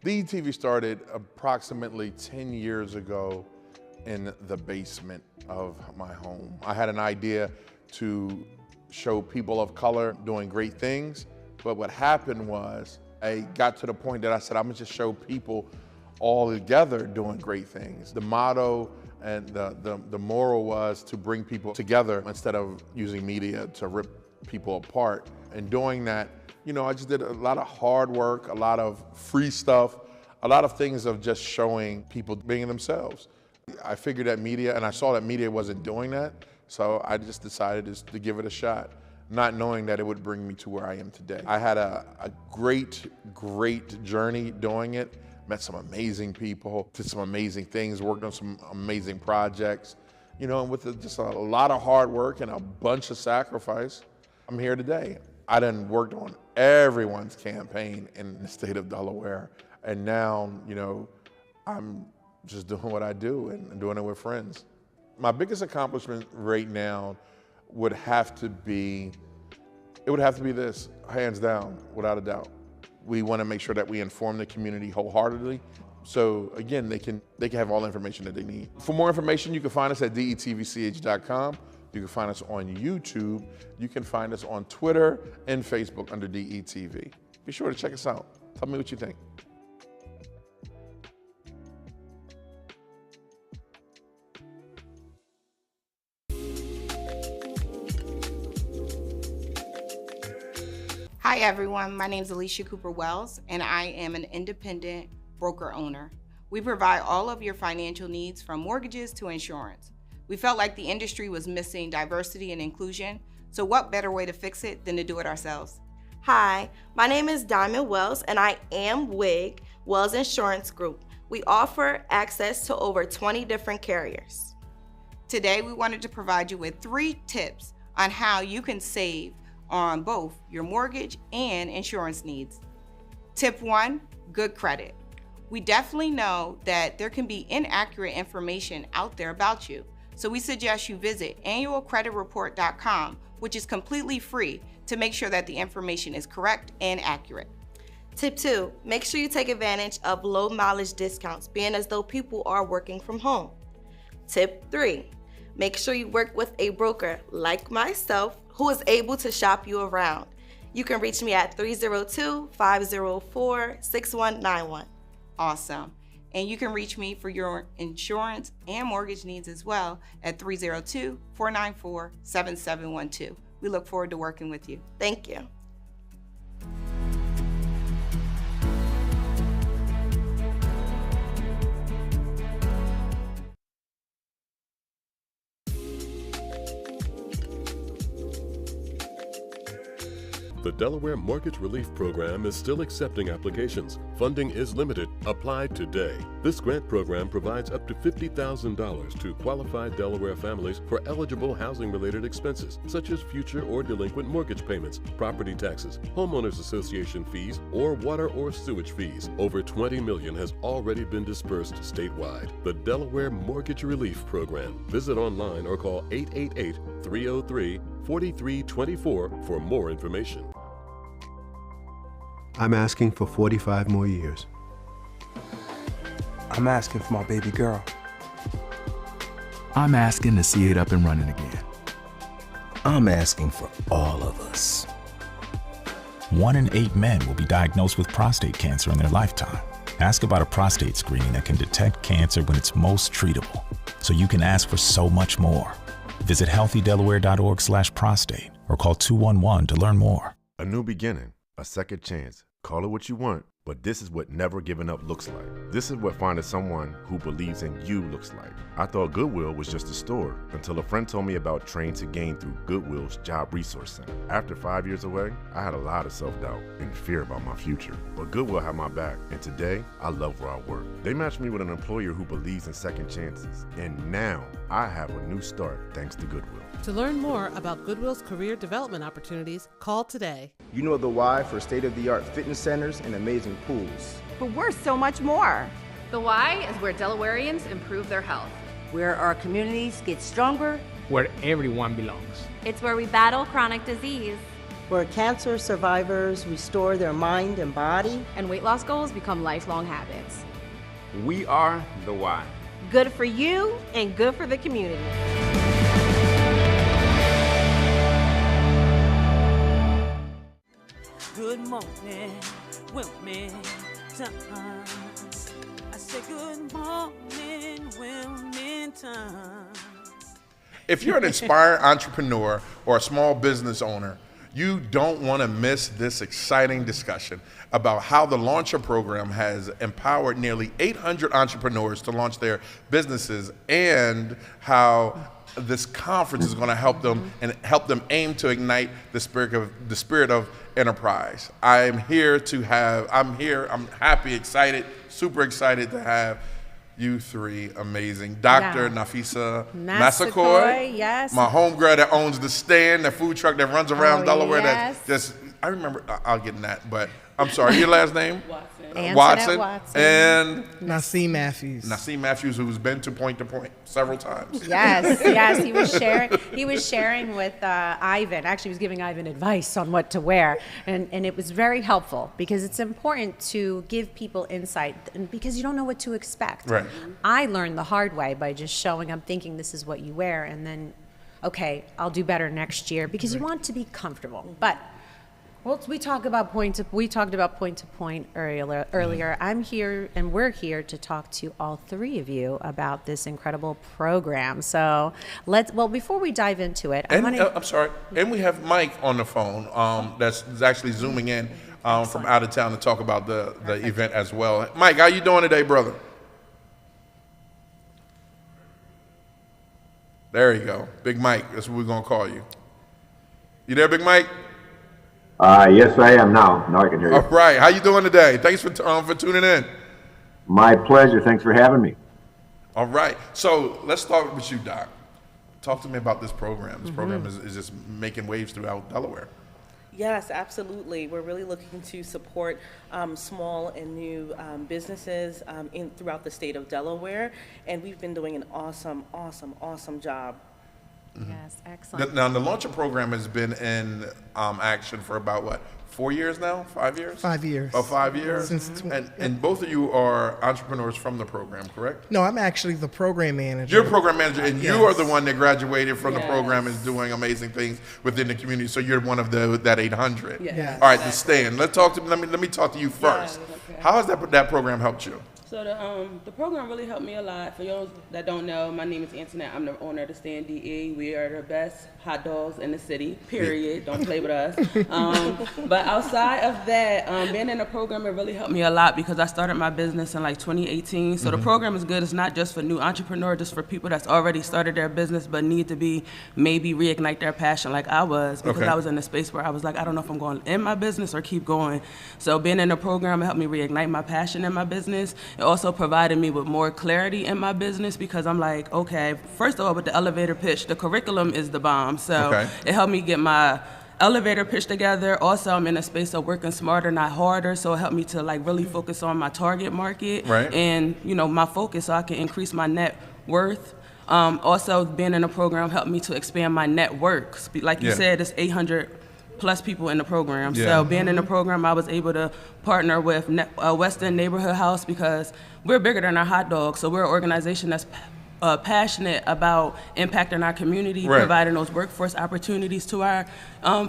DETV started approximately 10 years ago in the basement of my home. I had an idea to show people of color doing great things, but what happened was I got to the point that I said, I'm gonna just show people all together doing great things. The motto and the moral was to bring people together instead of using media to rip people apart. And doing that, I just did a lot of hard work, a lot of free stuff, a lot of things of just showing people being themselves. I figured that media, and I saw that media wasn't doing that, so I just decided to give it a shot, not knowing that it would bring me to where I am today. I had a great journey doing it, met some amazing people, did some amazing things, worked on some amazing projects, and with just a lot of hard work and a bunch of sacrifice, I'm here today. I done worked on everyone's campaign in the state of Delaware, and now, I'm just doing what I do and doing it with friends. My biggest accomplishment right now would have to be this, hands down, without a doubt. We want to make sure that we inform the community wholeheartedly. So again, they can have all the information that they need. For more information, you can find us at detvch.com. You can find us on YouTube. You can find us on Twitter and Facebook under DETV. Be sure to check us out. Tell me what you think. Hi everyone, my name is Alicia Cooper Wells and I am an independent broker owner. We provide all of your financial needs from mortgages to insurance. We felt like the industry was missing diversity and inclusion, so what better way to fix it than to do it ourselves? Hi, my name is Diamond Wells and I am WIG, Wells Insurance Group. We offer access to over 20 different carriers. Today we wanted to provide you with 3 tips on how you can save on both your mortgage and insurance needs. Tip 1, good credit. We definitely know that there can be inaccurate information out there about you, so we suggest you visit annualcreditreport.com, which is completely free, to make sure that the information is correct and accurate. Tip 2, make sure you take advantage of low mileage discounts, being as though people are working from home. Tip 3, make sure you work with a broker like myself who is able to shop you around. You can reach me at 302-504-6191. Awesome. And you can reach me for your insurance and mortgage needs as well at 302-494-7712. We look forward to working with you. Thank you. The Delaware Mortgage Relief Program is still accepting applications. Funding is limited. Apply today. This grant program provides up to $50,000 to qualified Delaware families for eligible housing-related expenses, such as future or delinquent mortgage payments, property taxes, homeowners association fees, or water or sewage fees. Over $20 million has already been dispersed statewide. The Delaware Mortgage Relief Program. Visit online or call 888-303-4324 for more information. I'm asking for 45 more years. I'm asking for my baby girl. I'm asking to see it up and running again. I'm asking for all of us. 1 in 8 men will be diagnosed with prostate cancer in their lifetime. Ask about a prostate screening that can detect cancer when it's most treatable, so you can ask for so much more. Visit healthydelaware.org/prostate or call 211 to learn more. A new beginning, a second chance. Call it what you want, but this is what never giving up looks like. This is what finding someone who believes in you looks like. I thought Goodwill was just a store until a friend told me about Train to Gain through Goodwill's Job Resource Center. After 5 years away, I had a lot of self-doubt and fear about my future, but Goodwill had my back, and today, I love where I work. They matched me with an employer who believes in second chances, and now I have a new start thanks to Goodwill. To learn more about Goodwill's career development opportunities, call today. You know the why for state-of-the-art fitness centers and amazing pools. But we're so much more. The why is where Delawareans improve their health. Where our communities get stronger. Where everyone belongs. It's where we battle chronic disease. Where cancer survivors restore their mind and body. And weight loss goals become lifelong habits. We are the why. Good for you and good for the community. Good morning, Wilmington. I say good morning, Wilmington. If you're an inspired entrepreneur or a small business owner, you don't want to miss this exciting discussion about how the Launcher program has empowered nearly 800 entrepreneurs to launch their businesses, and how this conference is going to help them and help them aim to ignite the spirit of enterprise. I'm happy, excited, super excited to have you three amazing. Dr. Naffeesa Massaquoi, yes. My homegirl that owns the stand, the food truck that runs around Delaware. Yes. I remember, I'll get in that, but I'm sorry, your last name? Antinette Watson. And Naseem Matthews. Naseem Matthews, who's been to Point several times. Yes, he was sharing with Ivan. Actually, he was giving Ivan advice on what to wear, and it was very helpful because it's important to give people insight, because you don't know what to expect. Right. I learned the hard way by just showing up thinking this is what you wear, and then, okay, I'll do better next year, because you want to be comfortable. But well, we talked about point-to-point earlier. I'm here, and we're here to talk to all three of you about this incredible program. So before we dive into it, I'm sorry, and we have Mike on the phone that's actually zooming in from out of town to talk about the event as well. Mike, how you doing today, brother? There you go, Big Mike. That's what we're gonna call you. You there, Big Mike? Yes, I am now. Now I can hear you. All right. How you doing today? Thanks for tuning in. My pleasure. Thanks for having me. All right. So let's start with you, Doc. Talk to me about this program. This program is just making waves throughout Delaware. Yes, absolutely. We're really looking to support small and new businesses throughout the state of Delaware, and we've been doing an awesome job. Yes, excellent. Now, the launcher program has been in action for about, 4 years now? 5 years? 5 years. Oh, 5 years? And both of you are entrepreneurs from the program, correct? No, I'm actually the program manager. You're a program manager, and you are the one that graduated from the program and is doing amazing things within the community. So you're one of that 800. Yes. All right, then Stan, let me talk to you first. How has that program helped you? So the program really helped me a lot. For those that don't know, my name is Antinette. I'm the owner of the Stand DE. We are the best hot dogs in the city, period. Don't play with us. But outside of that, being in the program, it really helped me a lot because I started my business in 2018. So the program is good. It's not just for new entrepreneurs, just for people that's already started their business but need to maybe reignite their passion like I was, because I was in a space where I was like, I don't know if I'm going to end my business or keep going. So being in the program helped me reignite my passion in my business. It also provided me with more clarity in my business because I'm like, okay, first of all, with the elevator pitch, the curriculum is the bomb. So it helped me get my elevator pitch together. Also, I'm in a space of working smarter, not harder. So it helped me to really focus on my target market and, my focus so I can increase my net worth. Also, being in the program helped me to expand my network. Like you said, it's 800 plus people in the program. So being in the program, I was able to partner with Weston Neighborhood House because we're bigger than our hot dogs. So we're an organization that's passionate about impacting our community, providing those workforce opportunities to our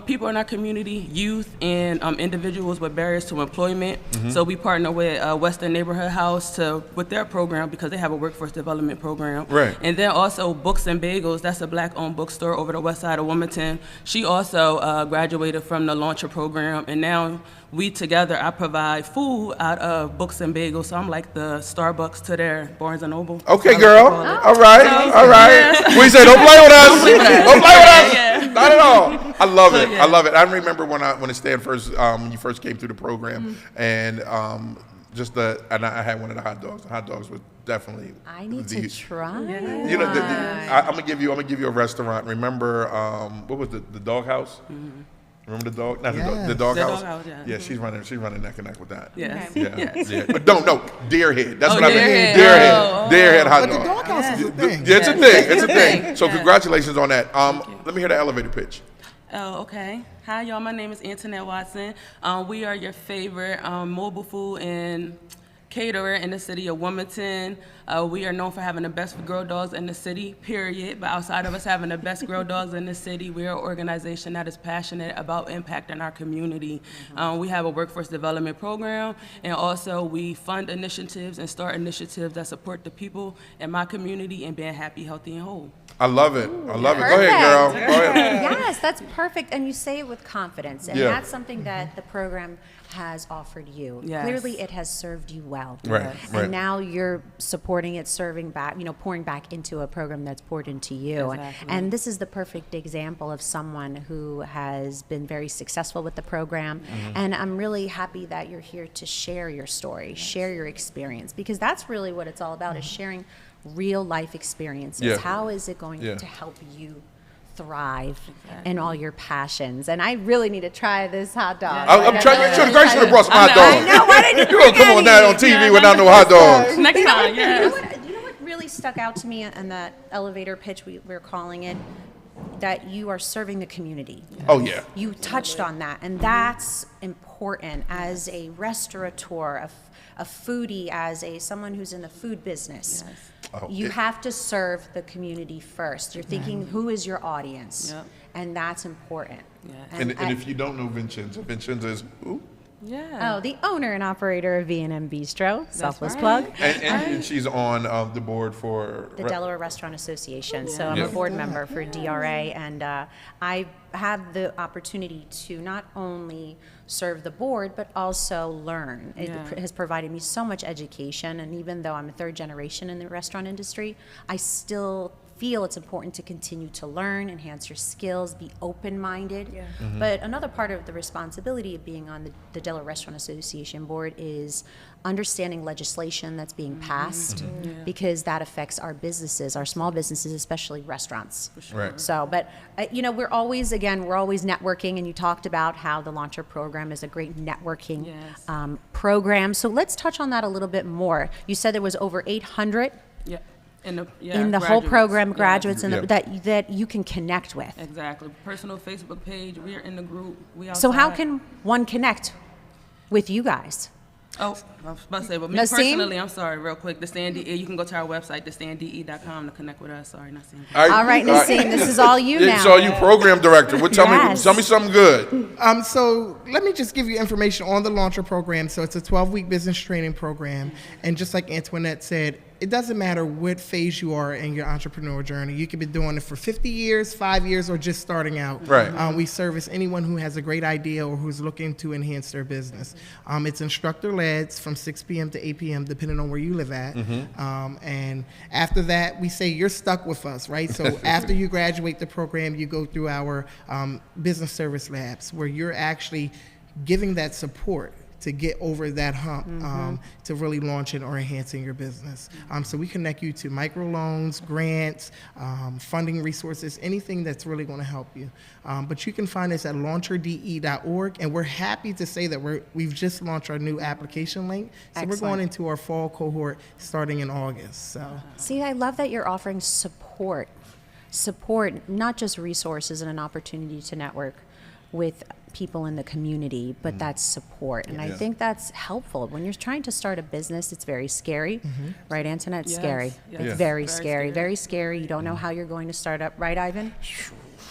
people in our community, youth, and individuals with barriers to employment. So we partner with Western Neighborhood House with their program because they have a workforce development program. And then also Books and Bagels, that's a Black-owned bookstore over the west side of Wilmington. She also graduated from the Launcher program, and now we together, I provide food out of Books and Bagels, so I'm like the Starbucks to their Barnes & Noble. Okay, girl. All right. We say, don't play with us. Don't play with us. Not at all. I love it. I love it. I remember when it Stan first, when you first came through the program, and and I had one of the hot dogs. The hot dogs were definitely. I need to try. I'm gonna give you a restaurant. Remember, what was the Dog House? Remember the dog? Not the dog house. Yeah, she's running neck and neck with that. Yes. Yeah. But no, Deerhead. That's what I meant. Deerhead hot dog. But the dog house is a thing. Yeah, it's a thing. So congratulations on that. Let me hear the elevator pitch. Oh, okay. Hi, y'all. My name is Antinette Watson. We are your favorite mobile food and caterer in the city of Wilmington. We are known for having the best grilled dogs in the city, period. But outside of us having the best grilled dogs in the city, we are an organization that is passionate about impacting our community. We have a workforce development program, and also we fund initiatives and start initiatives that support the people in my community and being happy, healthy, and whole. I love it. I love it. Go ahead, girl. Go ahead. Yes, that's perfect. And you say it with confidence. And that's something that the program has offered you. Yes. Clearly, it has served you well. Right. And now you're supporting it, serving back, pouring back into a program that's poured into you. Exactly. And this is the perfect example of someone who has been very successful with the program. And I'm really happy that you're here to share your story, share your experience, because that's really what it's all about, is sharing real life experiences. How is it going to help you thrive in all your passions. And I really need to try this hot dog. I'm trying. You should have brought some hot dogs. I know. Why didn't you don't come on that on TV without no hot dogs. Next time, yeah. You know what really stuck out to me in that elevator pitch we're calling it? That you are serving the community. Oh, yeah. You touched on that, and that's important as a restaurateur, a foodie, as someone who's in the food business. Yes. You have to serve the community first. You're thinking, who is your audience? Yep. And that's important. Yeah. And if you don't know Vincenza is who? Yeah. Oh, the owner and operator of V&M Bistro, selfless right. plug. And she's on the board for the Delaware Restaurant Association. So I'm Yeah. a board member for DRA, and I have the opportunity to not only serve the board, but also learn. It has provided me so much education, and even though I'm a third generation in the restaurant industry, I still feel it's important to continue to learn, enhance your skills, be open-minded. Yeah. But another part of the responsibility of being on the Delaware Restaurant Association board is understanding legislation that's being passed, because that affects our businesses, our small businesses, especially restaurants. Right. So, but we're always networking, and you talked about how the Launcher program is a great networking program. So let's touch on that a little bit more. You said there was over 800 in the whole program, graduates that you can connect with. Exactly. Personal Facebook page. We're in the group. So how can one connect with you guys? Oh, I was about to say, but me Naseem? personally, I'm sorry, real quick, the Stand DE, you can go to our website, thestandde.com, to connect with us. Sorry, Naseem. All right, Naseem, this is all you now. It's all you, program director. Tell me something good. So let me just give you information on the Launcher program. So it's a 12-week business training program. And just like Antinette said, it doesn't matter what phase you are in your entrepreneur journey. You could be doing it for 50 years, 5 years, or just starting out. Right. We service anyone who has a great idea or who's looking to enhance their business. It's instructor-led from 6 p.m. to 8 p.m., depending on where you live at. And after that, we say you're stuck with us, right? So after you graduate the program, you go through our business service labs, where you're actually giving that support to get over that hump, to really launching or enhancing your business. So we connect you to microloans, grants, funding resources, anything that's really going to help you. But you can find us at launcherde.org, and we're happy to say that we've just launched our new application link. So Excellent. we're going into our fall cohort starting in August. So See, I love that you're offering support, not just resources and an opportunity to network with people in the community, but that's support. And I think that's helpful. When you're trying to start a business, it's very scary, right, Antinette? It's scary. Yes. It's very scary, very scary. You don't know how you're going to start up, right, Ivan?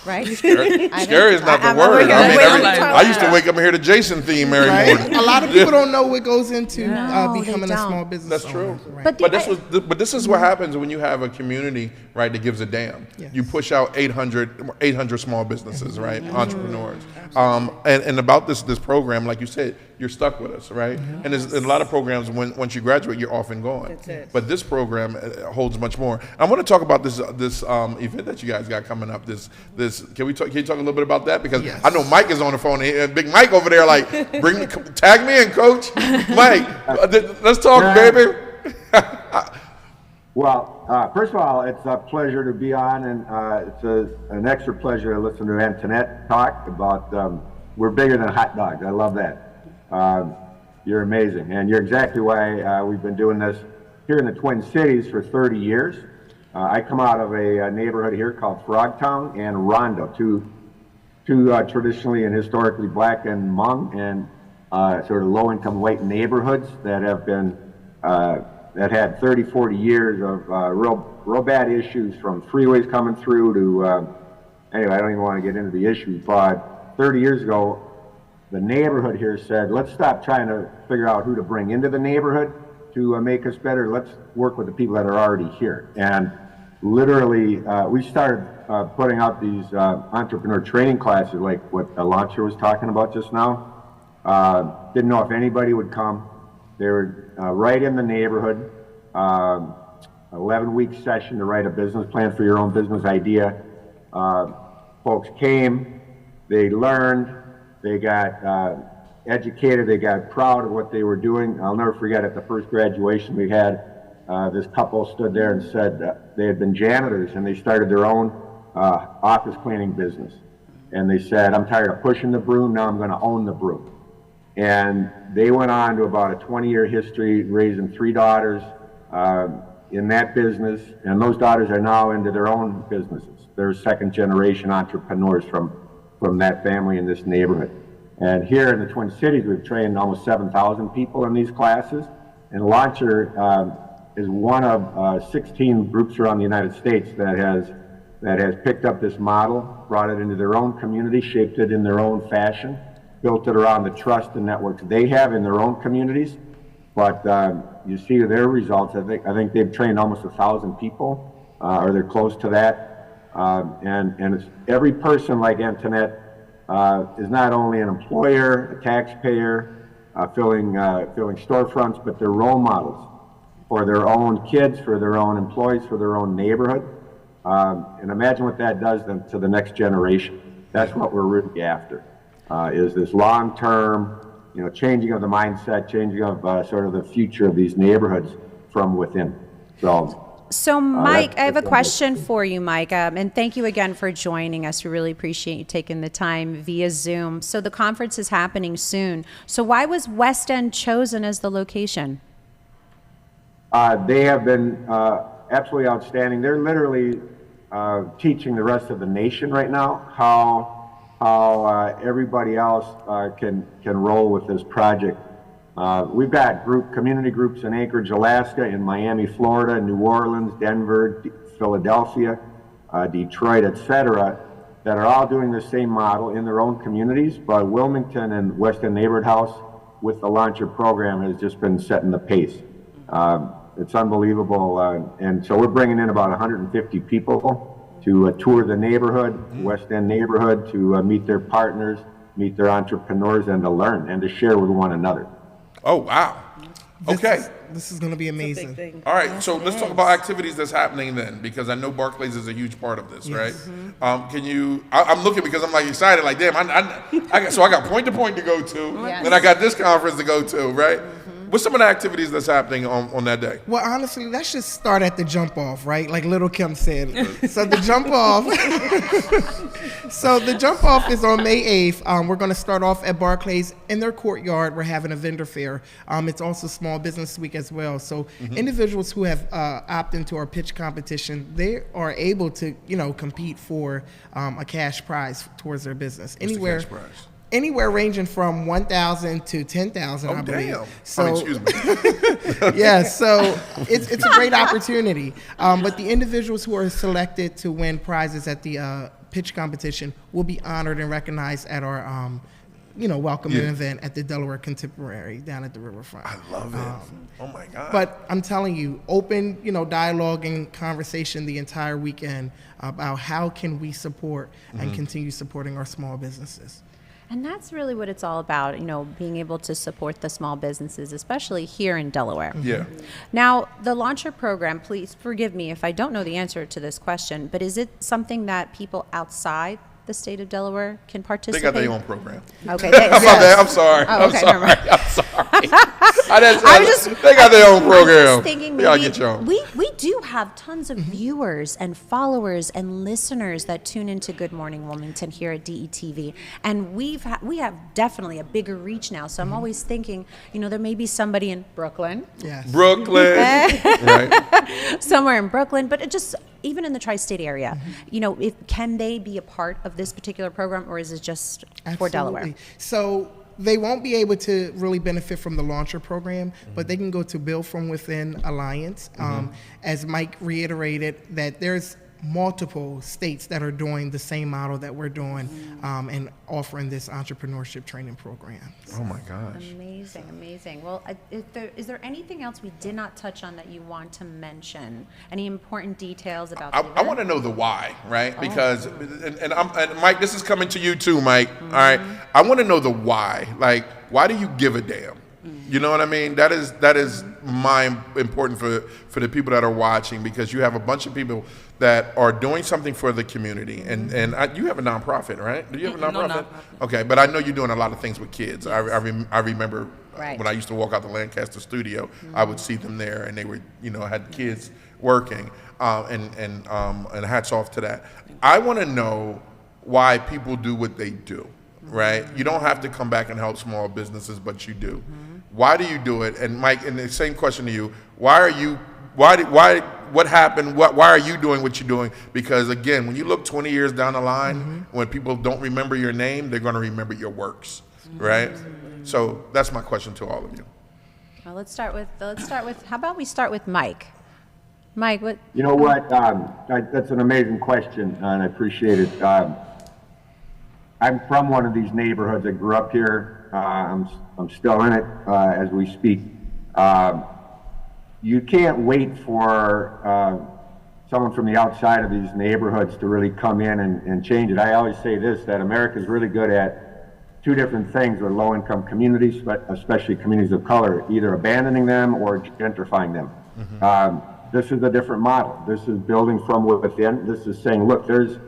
Right? Scary is not the word. I used to wake up and hear the Jason theme every morning. A lot of people don't know what goes into becoming a small business. That's true. Right. But this is what happens when you have a community, right, that gives a damn. Yes. You push out 800 small businesses, right, entrepreneurs. And about this program, like you said, you're stuck with us, right? And there's a lot of programs once you graduate, you're off and gone. That's it. But this program holds much more. I want to talk about this event that you guys got coming up. Can you talk a little bit about that? Because I know Mike is on the phone, and Big Mike over there, like, tag me in, Coach. Mike, let's talk, baby. Well, first of all, it's a pleasure to be on, and it's an extra pleasure to listen to Antinette talk about we're bigger than hot dogs. I love that. You're amazing, and you're exactly why we've been doing this here in the Twin Cities for 30 years. I come out of a neighborhood here called Frogtown and Rondo, two traditionally and historically black and Hmong and sort of low-income white neighborhoods that have been that had 30, 40 years of real bad issues, from freeways coming through to, anyway, I don't even want to get into the issues, but 30 years ago, the neighborhood here said, let's stop trying to figure out who to bring into the neighborhood to make us better. Let's work with the people that are already here. And literally, we started putting out these entrepreneur training classes, like what Launcher was talking about just now. Didn't know if anybody would come. They were right in the neighborhood, 11-week session to write a business plan for your own business idea. Folks came, they learned, they got educated, they got proud of what they were doing. I'll never forget, at the first graduation we had, this couple stood there and said they had been janitors, and they started their own office cleaning business. And they said, I'm tired of pushing the broom, now I'm going to own the broom. And they went on to about a 20-year history, raising 3 daughters in that business, and those daughters are now into their own businesses. They're second-generation entrepreneurs from that family in this neighborhood. And here in the Twin Cities, we've trained almost 7,000 people in these classes, and Launcher is one of 16 groups around the United States that has picked up this model, brought it into their own community, shaped it in their own fashion, built it around the trust and networks they have in their own communities. But you see their results. I think they've trained almost 1,000 people, or they're close to that. And it's, every person like Antinette is not only an employer, a taxpayer, filling storefronts, but they're role models for their own kids, for their own employees, for their own neighborhood. And imagine what that does then to the next generation. That's what we're really after, is this long-term, changing of the mindset, changing of sort of the future of these neighborhoods from within. So Mike, I have a question for you, Mike, and thank you again for joining us. We really appreciate you taking the time via Zoom. So the conference is happening soon. So why was West End chosen as the location? They have been absolutely outstanding. They're literally teaching the rest of the nation right now how everybody else can roll with this project. We've got community groups in Anchorage, Alaska, in Miami, Florida, New Orleans, Denver, Philadelphia, Detroit, etc., that are all doing the same model in their own communities. But Wilmington and West End Neighborhood House with the Launcher program has just been setting the pace. It's unbelievable. And so we're bringing in about 150 people to tour the neighborhood, West End neighborhood, to meet their partners, meet their entrepreneurs, and to learn and to share with one another. Oh, wow. Okay. This is going to be amazing. All right, so let's talk about activities that's happening then, because I know Barclays is a huge part of this, right? Can you, I'm looking because I'm like excited, like, damn, I got Point-to-Point to go to, then I got this conference to go to, right? What's some of the activities that's happening on that day? Well, honestly, let's just start at the jump off, right? Like Little Kim said. So the jump off. So the jump off is on May 8th. We're going to start off at Barclays in their courtyard. We're having a vendor fair. It's also Small Business Week as well. So individuals who have opted into our pitch competition, they are able to, compete for a cash prize towards their business. What's the cash prize? Anywhere ranging from $1,000 to $10,000, I believe. Damn. So, excuse me. yeah, so it's a great opportunity. But the individuals who are selected to win prizes at the pitch competition will be honored and recognized at our welcoming event at the Delaware Contemporary down at the riverfront. I love it. Oh my God. But I'm telling you, open, dialogue and conversation the entire weekend about how can we support and continue supporting our small businesses. And that's really what it's all about, being able to support the small businesses, especially here in Delaware. Yeah. Now, the Launcher program, please forgive me if I don't know the answer to this question, but is it something that people outside the state of Delaware can participate? They got their own program. Okay. I'm sorry. Oh, okay, I'm sorry. I'm sorry. They got their own program. I'm just thinking Y'all get your own. We do have tons of viewers and followers and listeners that tune into Good Morning Wilmington here at DETV, and we have definitely a bigger reach now. So I'm always thinking, there may be somebody in Brooklyn. Yes. Brooklyn. Right. Somewhere in Brooklyn, but it just even in the tri-state area, can they be a part of this particular program, or is it just for Delaware? So they won't be able to really benefit from the Launcher program, but they can go to Build From Within Alliance. As Mike reiterated, that there's multiple states that are doing the same model that we're doing and offering this entrepreneurship training program. Oh my gosh. Amazing. Well, is there anything else we did not touch on that you want to mention? Any important details about I want to know the why, right? Because, and Mike, this is coming to you too, Mike. All right. I want to know the why. Like, why do you give a damn? You know what I mean? That is important for the people that are watching, because you have a bunch of people that are doing something for the community, and you have a nonprofit, right? Do you have a nonprofit? No, Okay, but I know you're doing a lot of things with kids. I remember Right. When I used to walk out the Lancaster studio, I would see them there, and they were, had kids working, and hats off to that. I want to know why people do what they do, right? You don't have to come back and help small businesses, but you do. Why do you do it? And Mike, and the same question to you: what happened? Why are you doing what you're doing? Because again, when you look 20 years down the line, when people don't remember your name, they're going to remember your works, right? So that's my question to all of you. Well, let's start with. How about we start with Mike? Mike, what? You know what? That's an amazing question, and I appreciate it. I'm from one of these neighborhoods. I grew up here. I'm still in it as we speak. You can't wait for someone from the outside of these neighborhoods to really come in and change it. I always say this, that America's really good at two different things with low-income communities, but especially communities of color, either abandoning them or gentrifying them. This is a different model. This is building from within. This is saying, look, there's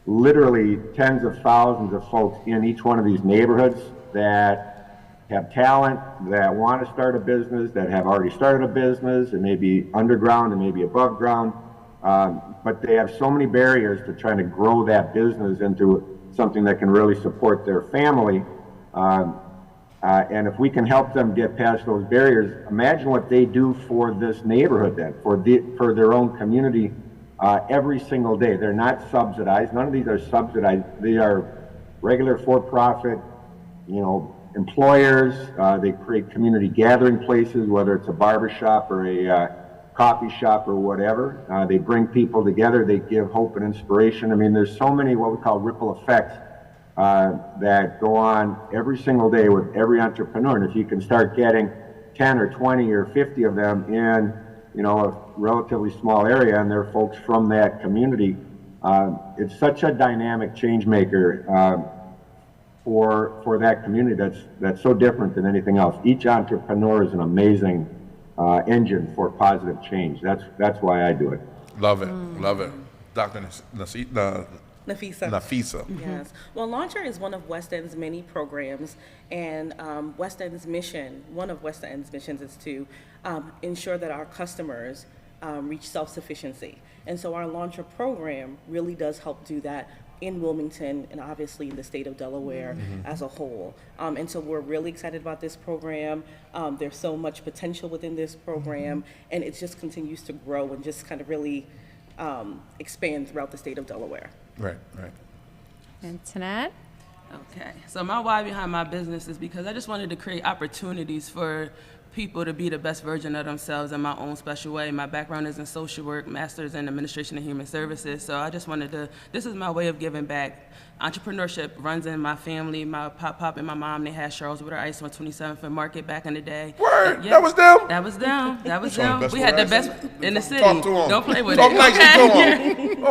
literally tens of thousands of folks in each one of these neighborhoods that have talent, that want to start a business, that have already started a business. It may be underground, it may be above ground, but they have so many barriers to trying to grow that business into something that can really support their family. And if we can help them get past those barriers, imagine what they do for this neighborhood then, for their own community every single day. They're not subsidized. None of these are subsidized. They are regular for-profit, employers. They create community gathering places, whether it's a barber shop or a coffee shop or whatever. They bring people together. They give hope and inspiration. I mean, there's so many what we call ripple effects that go on every single day with every entrepreneur. And if you can start getting 10 or 20 or 50 of them in, a relatively small area, and they're folks from that community, it's such a dynamic change maker for that community that's so different than anything else. Each entrepreneur is an amazing engine for positive change. That's why I do it. Love it, love it. Dr. Naffeesa. Yes. Well, Launcher is one of West End's many programs, and West End's mission, one of West End's missions is to ensure that our customers reach self-sufficiency. And so our Launcher program really does help do that in Wilmington and obviously in the state of Delaware as a whole. And so we're really excited about this program. There's so much potential within this program, and it just continues to grow and just kind of really expand throughout the state of Delaware. Right. Antinette? Okay, so my why behind my business is because I just wanted to create opportunities for people to be the best version of themselves in my own special way. My background is in social work, master's in administration and human services, so I just wanted to, this is my way of giving back. Entrepreneurship runs in my family. My pop and my mom, they had Charles Water Ice on 27th and Market back in the day. Word, that was them? That was them. We had the best in the city. Talk to them. Don't play with Talk it. nicely to them.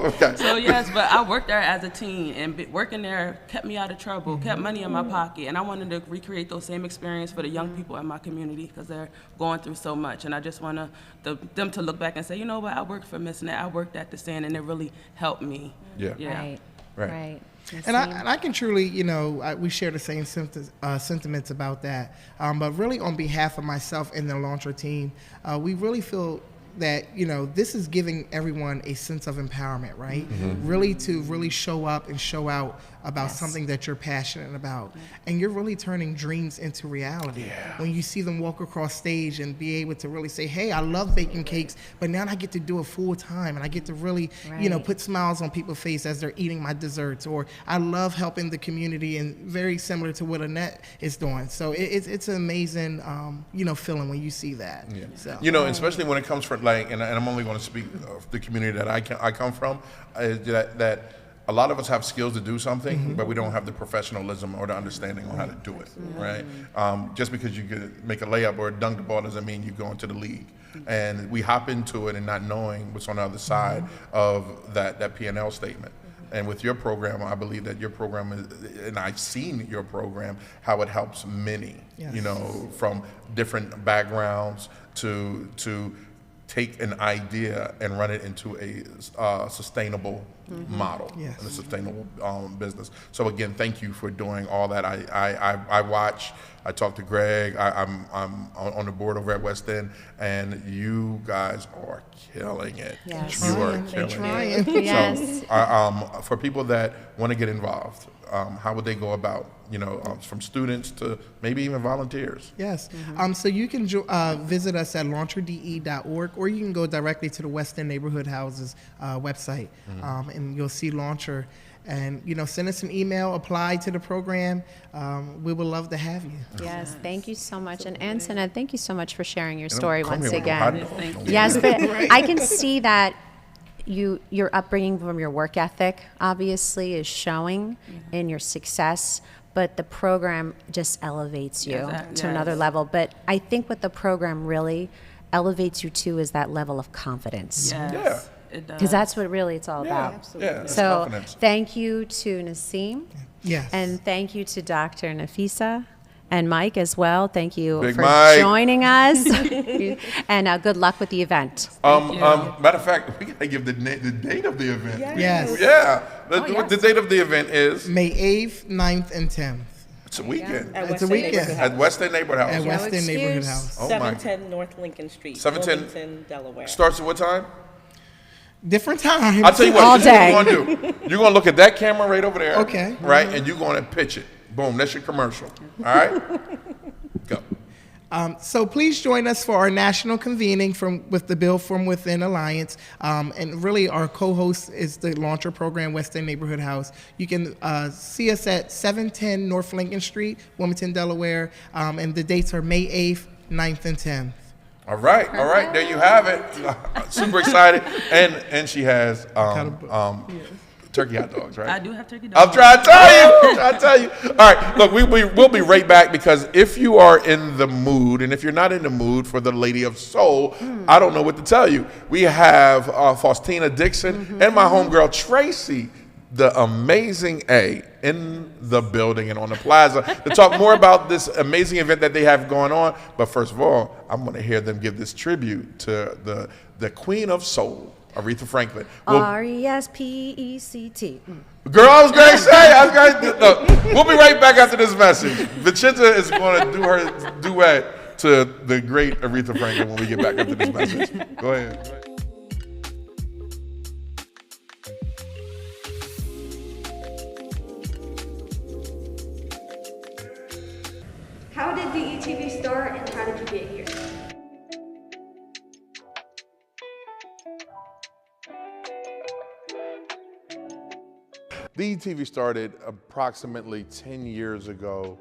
Okay. So yes, but I worked there as a teen, and working there kept me out of trouble, kept money in my pocket, and I wanted to recreate those same experience for the young people in my community because they're going through so much, and I just want them to look back and say, you know what, I worked for Miss Net, I worked at the stand, and it really helped me. Yeah. Right. And I can truly, we share the same sentiments about that. But really, on behalf of myself and the Launcher team, we really feel that this is giving everyone a sense of empowerment, right? Really to show up and show out about something that you're passionate about, and you're really turning dreams into reality. When you see them walk across stage and be able to really say, hey, I love baking cakes, but now I get to do it full time, and I get to really put smiles on people's face as they're eating my desserts, or I love helping the community, and very similar to what Annette is doing. So it's an amazing feeling when you see that. So. Especially when it comes from and I'm only going to speak of the community that I come from, that a lot of us have skills to do something, but we don't have the professionalism or the understanding on how to do it, right? Just because you can make a layup or dunk the ball doesn't mean you go into the league. And we hop into it and not knowing what's on the other side of that P&L statement. And with your program, I believe that your program is, and I've seen your program, how it helps many, from different backgrounds to take an idea and run it into a sustainable model and a sustainable business. So again, thank you for doing all that. I watch. I talked to Greg. I'm on the board over at West End, and you guys are killing it. Yes. You are killing it. Yes. So for people that want to get involved, how would they go about, from students to maybe even volunteers? Yes. So you can visit us at launcherde.org, or you can go directly to the West End Neighborhood Houses website, and you'll see Launcher. And, send us an email, apply to the program. We would love to have you. Yes, thank you so much. And Antinette, thank you so much for sharing your story once here again. Thank you. Yes, but I can see that your upbringing from your work ethic obviously is showing in your success, but the program just elevates you to another level. But I think what the program really elevates you to is that level of confidence. Yes. Yeah. Because that's what really it's all about. Absolutely. Yeah, So confidence. thank you to Naseem. Yes. And thank you to Dr. Naffeesa and Mike as well. Thank you Big for Mike. joining us. And good luck with the event. Matter of fact, we gotta give the date of the event. Yes. Yeah. The date of the event is May 8th, 9th, and 10th. it's a weekend. It's a weekend. At West End Neighborhood House. At West End Neighborhood excuse. House. Oh my. 710 North Lincoln Street, 710 Wilmington, Delaware. Starts at what time? Different times. I'll tell you what. All This is what day. you're gonna do. You're gonna look at that camera right over there. Okay. Right, and you're gonna pitch it. Boom. That's your commercial. All right. Go. So please join us for our national convening with the Build From Within Alliance. And really our co-host is the Launcher Program, West End Neighborhood House. You can see us at 710 North Lincoln Street, Wilmington, Delaware. And the dates are May 8th, 9th, and 10th. All right. There you have it. Super excited. And she has turkey hot dogs, right? I do have turkey dogs. I'm trying to tell you. All right, look, we'll be right back, because if you are in the mood, and if you're not in the mood for the Lady of Soul, I don't know what to tell you. We have Fostina Dixton and my homegirl Tracey, the amazing A, in the building and on the plaza to talk more about this amazing event that they have going on. But first of all, I'm going to hear them give this tribute to the Queen of Soul, Aretha Franklin. RESPECT. Girl, I was going to say, look, we'll be right back after this message. Vincenza is going to do her duet to the great Aretha Franklin when we get back after this message. Go ahead. How did DETV start, and how did you get here? DETV started approximately 10 years ago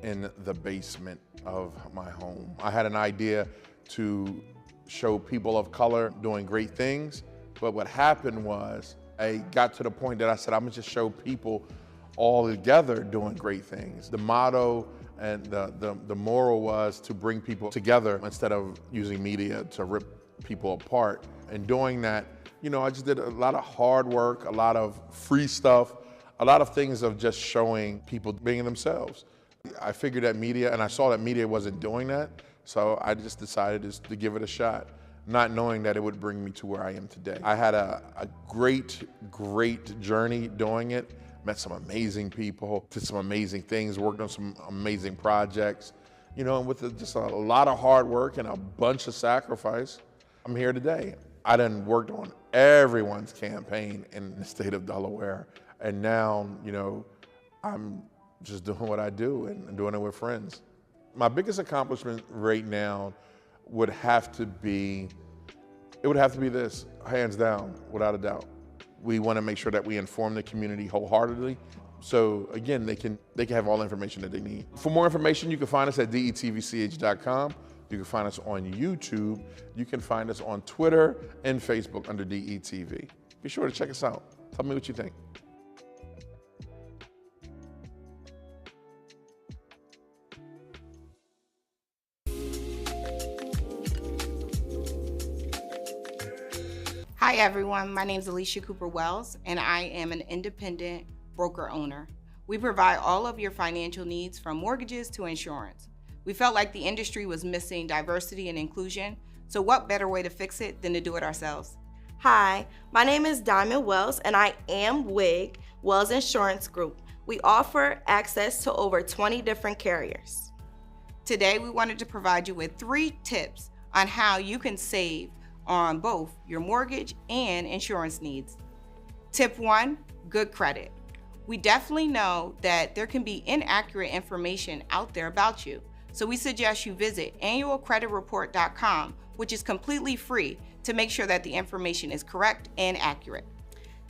in the basement of my home. I had an idea to show people of color doing great things, but what happened was I got to the point that I said, I'm gonna just show people all together doing great things. The motto and the moral was to bring people together instead of using media to rip people apart. And doing that, I just did a lot of hard work, a lot of free stuff, a lot of things of just showing people being themselves. I figured that media, and I saw that media wasn't doing that, so I just decided to give it a shot, not knowing that it would bring me to where I am today. I had a great journey doing it, met some amazing people, did some amazing things, worked on some amazing projects, and with just a lot of hard work and a bunch of sacrifice, I'm here today. I done worked on everyone's campaign in the state of Delaware, and now, I'm just doing what I do and doing it with friends. My biggest accomplishment right now would have to be this, hands down, without a doubt. We want to make sure that we inform the community wholeheartedly. So again, they can have all the information that they need. For more information, you can find us at detvch.com. You can find us on YouTube. You can find us on Twitter and Facebook under DETV. Be sure to check us out. Tell me what you think. Hi everyone, my name is Alicia Cooper Wells and I am an independent broker owner. We provide all of your financial needs from mortgages to insurance. We felt like the industry was missing diversity and inclusion, So what better way to fix it than to do it ourselves? Hi, my name is Diamond Wells, and I am WIG, Wells Insurance Group. We offer access to over 20 different carriers. Today, we wanted to provide you with 3 tips on how you can save on both your mortgage and insurance needs. Tip 1, good credit. We definitely know that there can be inaccurate information out there about you, so we suggest you visit annualcreditreport.com, which is completely free, to make sure that the information is correct and accurate.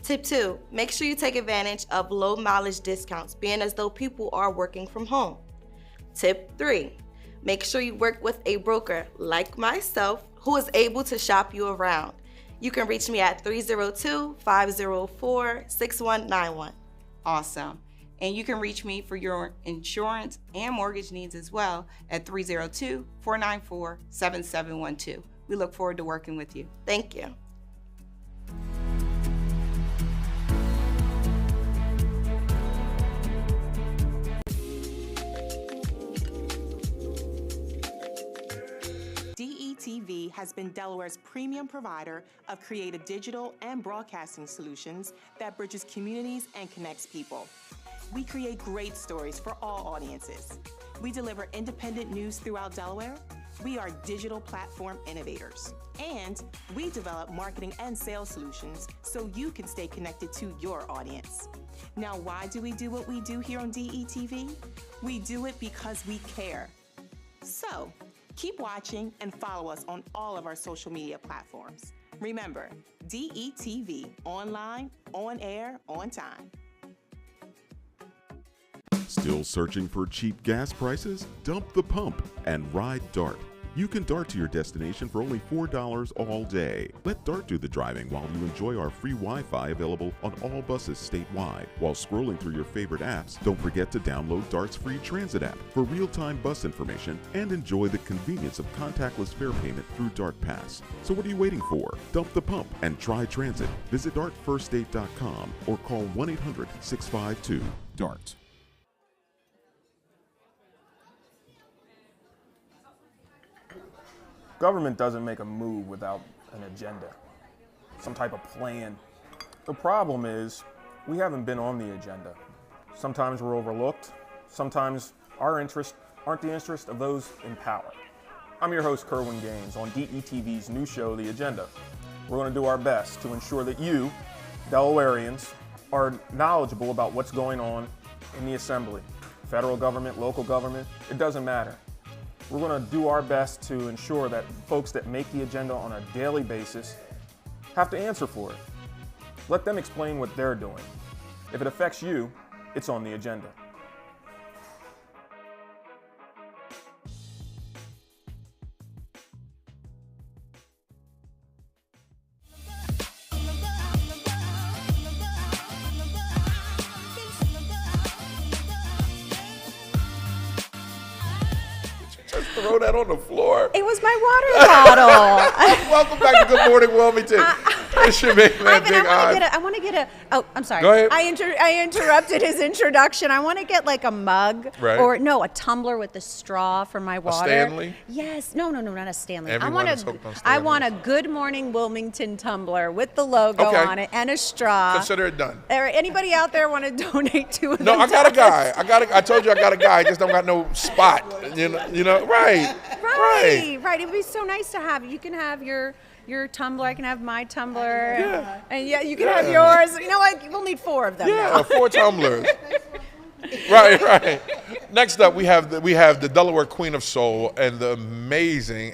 Tip 2, make sure you take advantage of low mileage discounts, being as though people are working from home. Tip 3, make sure you work with a broker like myself who is able to shop you around. You can reach me at 302-504-6191. Awesome. And you can reach me for your insurance and mortgage needs as well at 302-494-7712. We look forward to working with you. Thank you. DETV has been Delaware's premium provider of creative digital and broadcasting solutions that bridges communities and connects people. We create great stories for all audiences. We deliver independent news throughout Delaware. We are digital platform innovators. And we develop marketing and sales solutions so you can stay connected to your audience. Now, why do we do what we do here on DETV? We do it because we care. So, keep watching and follow us on all of our social media platforms. Remember, DETV, online, on air, on time. Still searching for cheap gas prices? Dump the pump and ride DART. You can DART to your destination for only $4 all day. Let DART do the driving while you enjoy our free Wi-Fi available on all buses statewide. While scrolling through your favorite apps, don't forget to download DART's free transit app for real-time bus information and enjoy the convenience of contactless fare payment through DART Pass. So what are you waiting for? Dump the pump and try transit. Visit dartfirststate.com or call 1-800-652-DART. Government doesn't make a move without an agenda, some type of plan. The problem is we haven't been on the agenda. Sometimes we're overlooked. Sometimes our interests aren't the interests of those in power. I'm your host, Kerwin Gaines, on DETV's new show, The Agenda. We're going to do our best to ensure that you, Delawareans, are knowledgeable about what's going on in the Assembly. Federal government, local government, it doesn't matter. We're going to do our best to ensure that folks that make the agenda on a daily basis have to answer for it. Let them explain what they're doing. If it affects you, it's on the agenda. Throw that on the floor. It was my water bottle. Welcome back to Good Morning Wilmington. It's your main man, Big I want to get a. Oh, I'm sorry. Go ahead. I interrupted his introduction. I want to get like a mug, right. Or no, a tumbler with a straw for my water. A Stanley? Yes. No, not a Stanley. Everyone is hooked on I Stanleys. want a Good Morning Wilmington tumbler with the logo on it and a straw. Consider it done. Anybody out there want to donate to? No, I got a guy. I told you I got a guy. I just don't got no spot. You know, right. Right. It would be so nice to have. You can have your tumbler. I can have my tumbler. Yeah. And you can have yours. You know what? We'll need 4 of them. Yeah, now. 4 tumblers. Right. Next up, we have the Delaware Queen of Soul and the amazing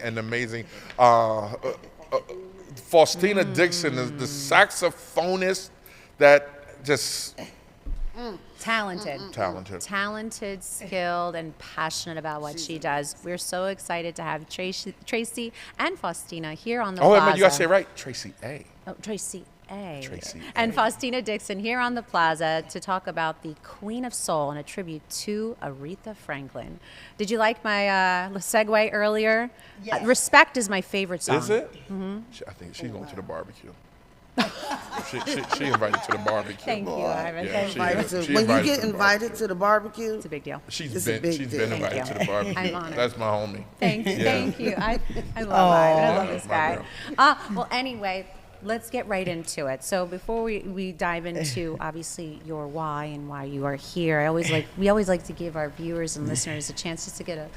Fostina Dixton, the saxophonist that just talented, skilled, and passionate about what she does. We're so excited to have Tracey and Fostina here on the plaza. Oh, wait, you got to say it right. Tracey A. Oh, Tracey A. Tracy and A. Fostina Dixton here on the plaza to talk about the Queen of Soul and a tribute to Aretha Franklin. Did you like my segue earlier? Yes. Respect is my favorite song. Is it? Mm-hmm. I think she's going to the barbecue. She invited to the barbecue. Thank you, Ivan. Yeah, Thank she you. is. She When you invited get to the invited to the barbecue, It's a big deal. She's been invited to the barbecue. I'm honored. That's my homie. Thank you. Yeah. Thank you. I love Ivan. I love this My guy. girl. Well, anyway, let's get right into it. So before we dive into obviously your why and why you are here, we always like to give our viewers and listeners a chance just to get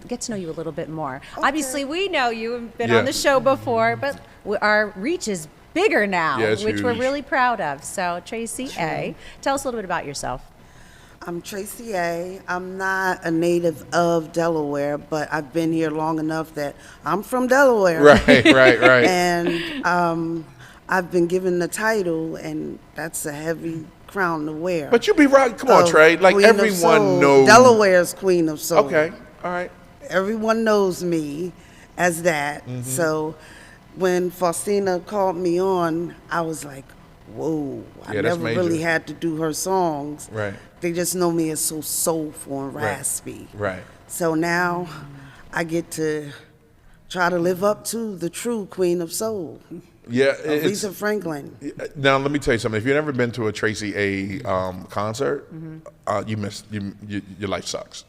get to know you a little bit more. Obviously, we know you have been on the show before, but our reach is bigger now, Yeah, it's which we're huge. really proud of. So Tracey A, tell us a little bit about yourself. I'm Tracey A. I'm not a native of Delaware, but I've been here long enough that I'm from Delaware. Right. And I've been given the title, and that's a heavy crown to wear. But you be right. Come on, Trey. Like Queen of everyone Soul. knows. Delaware's Queen of Soul. Okay. All right. Everyone knows me as that. Mm-hmm. So when Faustina called me on, I was like, whoa, I Yeah, that's never major. really had to do her songs. Right. They just know me as so soulful and raspy. Right. So now I get to try to live up to the true Queen of Soul, Yeah. Aretha Franklin. Now let me tell you something. If you've never been to a Tracey A concert, you missed. Your life sucks.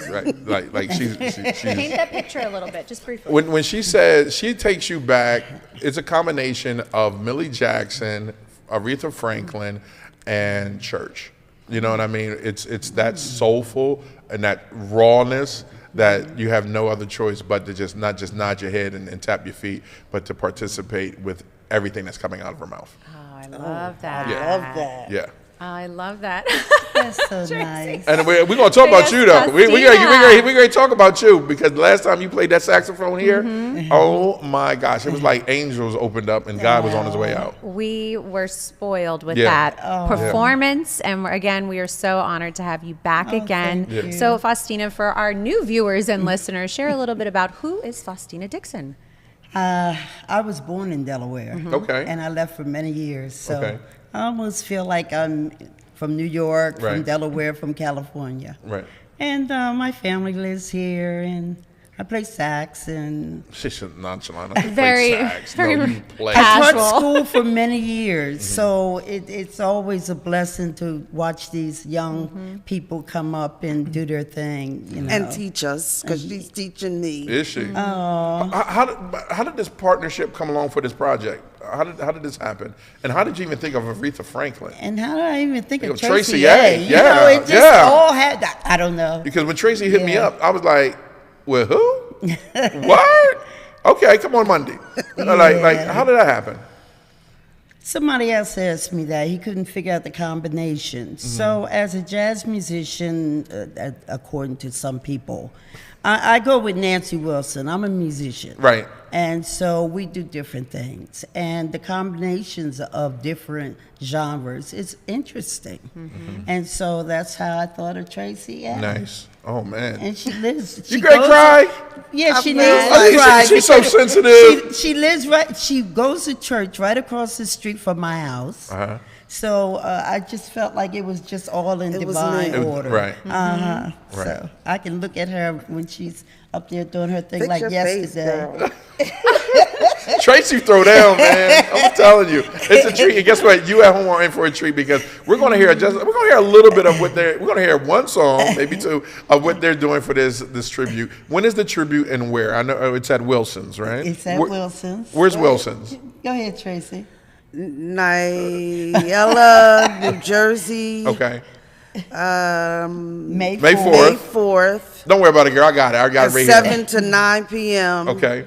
Right. Like she's Paint that picture a little bit, just briefly. When she says she takes you back, it's a combination of Millie Jackson, Aretha Franklin, and church. You know what I mean? It's that soulful and that rawness that you have no other choice but to not just nod your head and tap your feet, but to participate with everything that's coming out of her mouth. Oh, I love that. Yeah. I love that. Yeah. I love that. That's so nice. And we're going to talk about you, though. We're going to talk about you because the last time you played that saxophone here, oh, my gosh. It was like angels opened up and God was on his way out. We were spoiled with Yeah. that performance. And again, we are so honored to have you back again. thank you. So, Faustina, for our new viewers and listeners, share a little bit about who is Fostina Dixton? I was born in Delaware. Okay. And I left for many years. So Okay. I almost feel like I'm from New York, Right. from Delaware, from California. Right. And my family lives here, and I play sax. And She's nonchalant. Very- very you play. I taught Casual. school for many years, so it's always a blessing to watch these young people come up and do their thing. You know. And teach us, because she's teaching me. Is she? Oh. How did this partnership come along for this project? How did this happen? And how did you even think of Aretha Franklin? And how did I even think of Tracey Tracey A. A? You Yeah, know, it just yeah. all had, I don't know. Because when Tracey hit me Yeah. up, I was like, "Well, who? What? Okay, come on Monday." Like, how did that happen? Somebody else asked me that. He couldn't figure out the combination. So as a jazz musician, according to some people, I go with Nancy Wilson. I'm a musician. Right. And so we do different things. And the combinations of different genres is interesting. And so that's how I thought of Tracey. Yeah. Nice. Oh man. And she lives. You great cry? Yeah, she I'm lives glad. right. She's so sensitive. She lives right. She goes to church right across the street from my house. Uh-huh. So I just felt like it was just all in It was divine me. order. Right. Right. Right. So I can look at her when she's up there doing her thing Fix like your face, yesterday. girl. Tracy throw down, man. I'm telling you, it's a treat. And guess what? You at home are in for a treat because we're going to hear a little bit of what we're going to hear one song, maybe two, of what they're doing for this tribute. When is the tribute and where? I know it's at Wilson's, right? It's at Wilson's. Where's Wilson's? Go ahead, Tracy. Nyala, New Jersey. Okay. May 4th. May 4th. May 4th. Don't worry about it, girl. I got it. I got it right here. 7 to 9 p.m. Okay.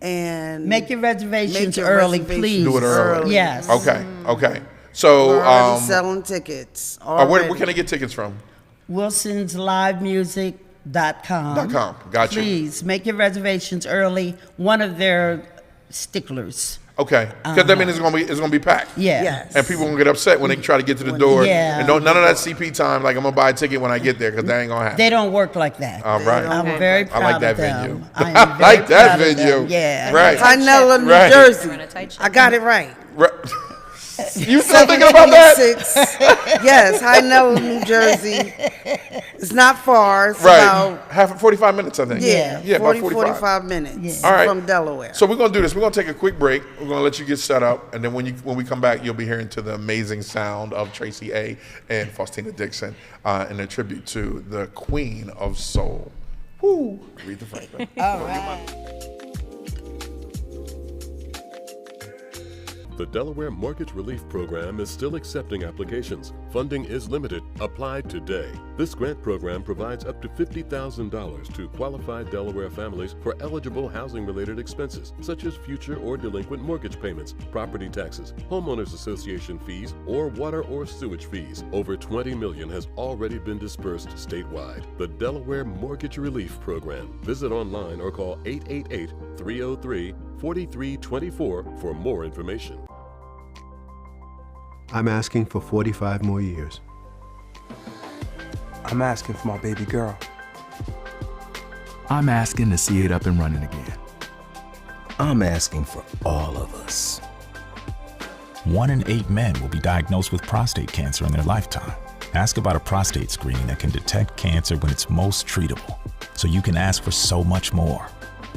And Make your reservations your early, reservations please. Do it early. Yes. Okay. Okay. So, we're already selling tickets. where can I get tickets from? WilsonsLiveMusic.com. Got you. Please make your reservations early. One of their sticklers. Okay, because that means it's gonna be packed. Yeah. Yes. And people gonna get upset when they try to get to the door. Yeah. And none of that CP time. Like I'm gonna buy a ticket when I get there because that ain't gonna happen. They don't work like that. All right. I'm very proud I like that of them. venue. I am I very like that proud of them. venue. Yeah. Right. Pinella, New Right. Jersey. I got it right. You still thinking about that? Yes, I know New Jersey. It's not far. It's Right. about 45 minutes, I think. Yeah, about 45 minutes All right. from Delaware. So we're going to do this. We're going to take a quick break. We're going to let you get set up. And then when we come back, you'll be hearing to the amazing sound of Tracey A. and Fostina Dixton in a tribute to the Queen of Soul. Woo! Aretha Franklin. All right. The Delaware Mortgage Relief Program is still accepting applications. Funding is limited. Apply today. This grant program provides up to $50,000 to qualified Delaware families for eligible housing-related expenses, such as future or delinquent mortgage payments, property taxes, homeowners association fees, or water or sewage fees. Over $20 million has already been dispersed statewide. The Delaware Mortgage Relief Program. Visit online or call 888-303-4324 for more information. I'm asking for 45 more years. I'm asking for my baby girl. I'm asking to see it up and running again. I'm asking for all of us. 1 in 8 men will be diagnosed with prostate cancer in their lifetime. Ask about a prostate screening that can detect cancer when it's most treatable, so you can ask for so much more.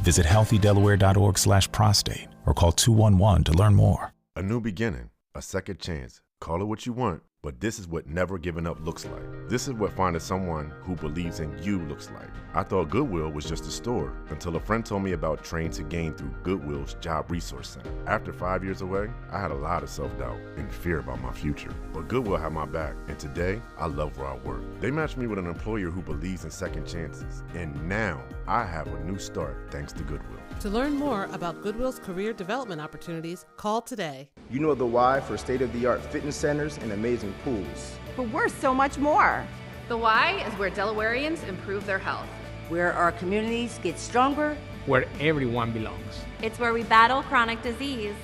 Visit healthydelaware.org/prostate or call 211 to learn more. A new beginning, a second chance. Call it what you want, but this is what never giving up looks like. This is what finding someone who believes in you looks like. I thought Goodwill was just a store until a friend told me about Train to Gain through Goodwill's Job Resource Center. After 5 years away, I had a lot of self-doubt and fear about my future. But Goodwill had my back, and today, I love where I work. They matched me with an employer who believes in second chances, and now I have a new start thanks to Goodwill. To learn more about Goodwill's career development opportunities, call today. You know the why for state-of-the-art fitness centers and amazing pools. But we're so much more. The why is where Delawareans improve their health. Where our communities get stronger. Where everyone belongs. It's where we battle chronic disease.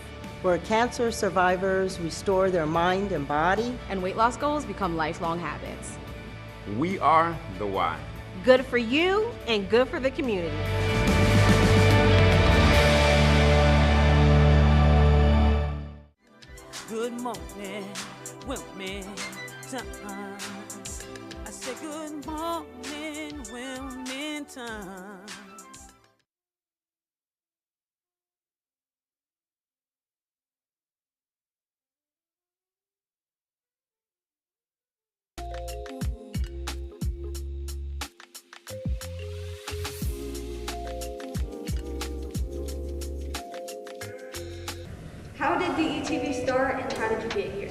Where cancer survivors restore their mind and body. And weight loss goals become lifelong habits. We are the why. Good for you and good for the community. Good morning, Wilmington. I say good morning, Wilmington. How did DETV start and how did you get here?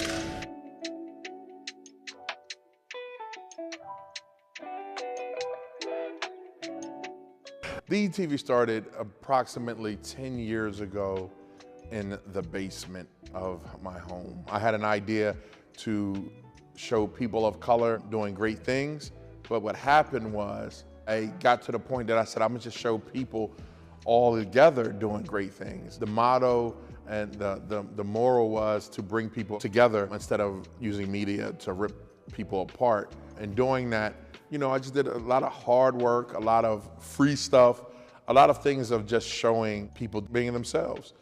DETV started approximately 10 years ago in the basement of my home. I had an idea to show people of color doing great things, but what happened was I got to the point that I said, I'm gonna just show people all together doing great things. The motto and the moral was to bring people together instead of using media to rip people apart. And doing that, you know, I just did a lot of hard work, a lot of free stuff, a lot of things of just showing people being themselves.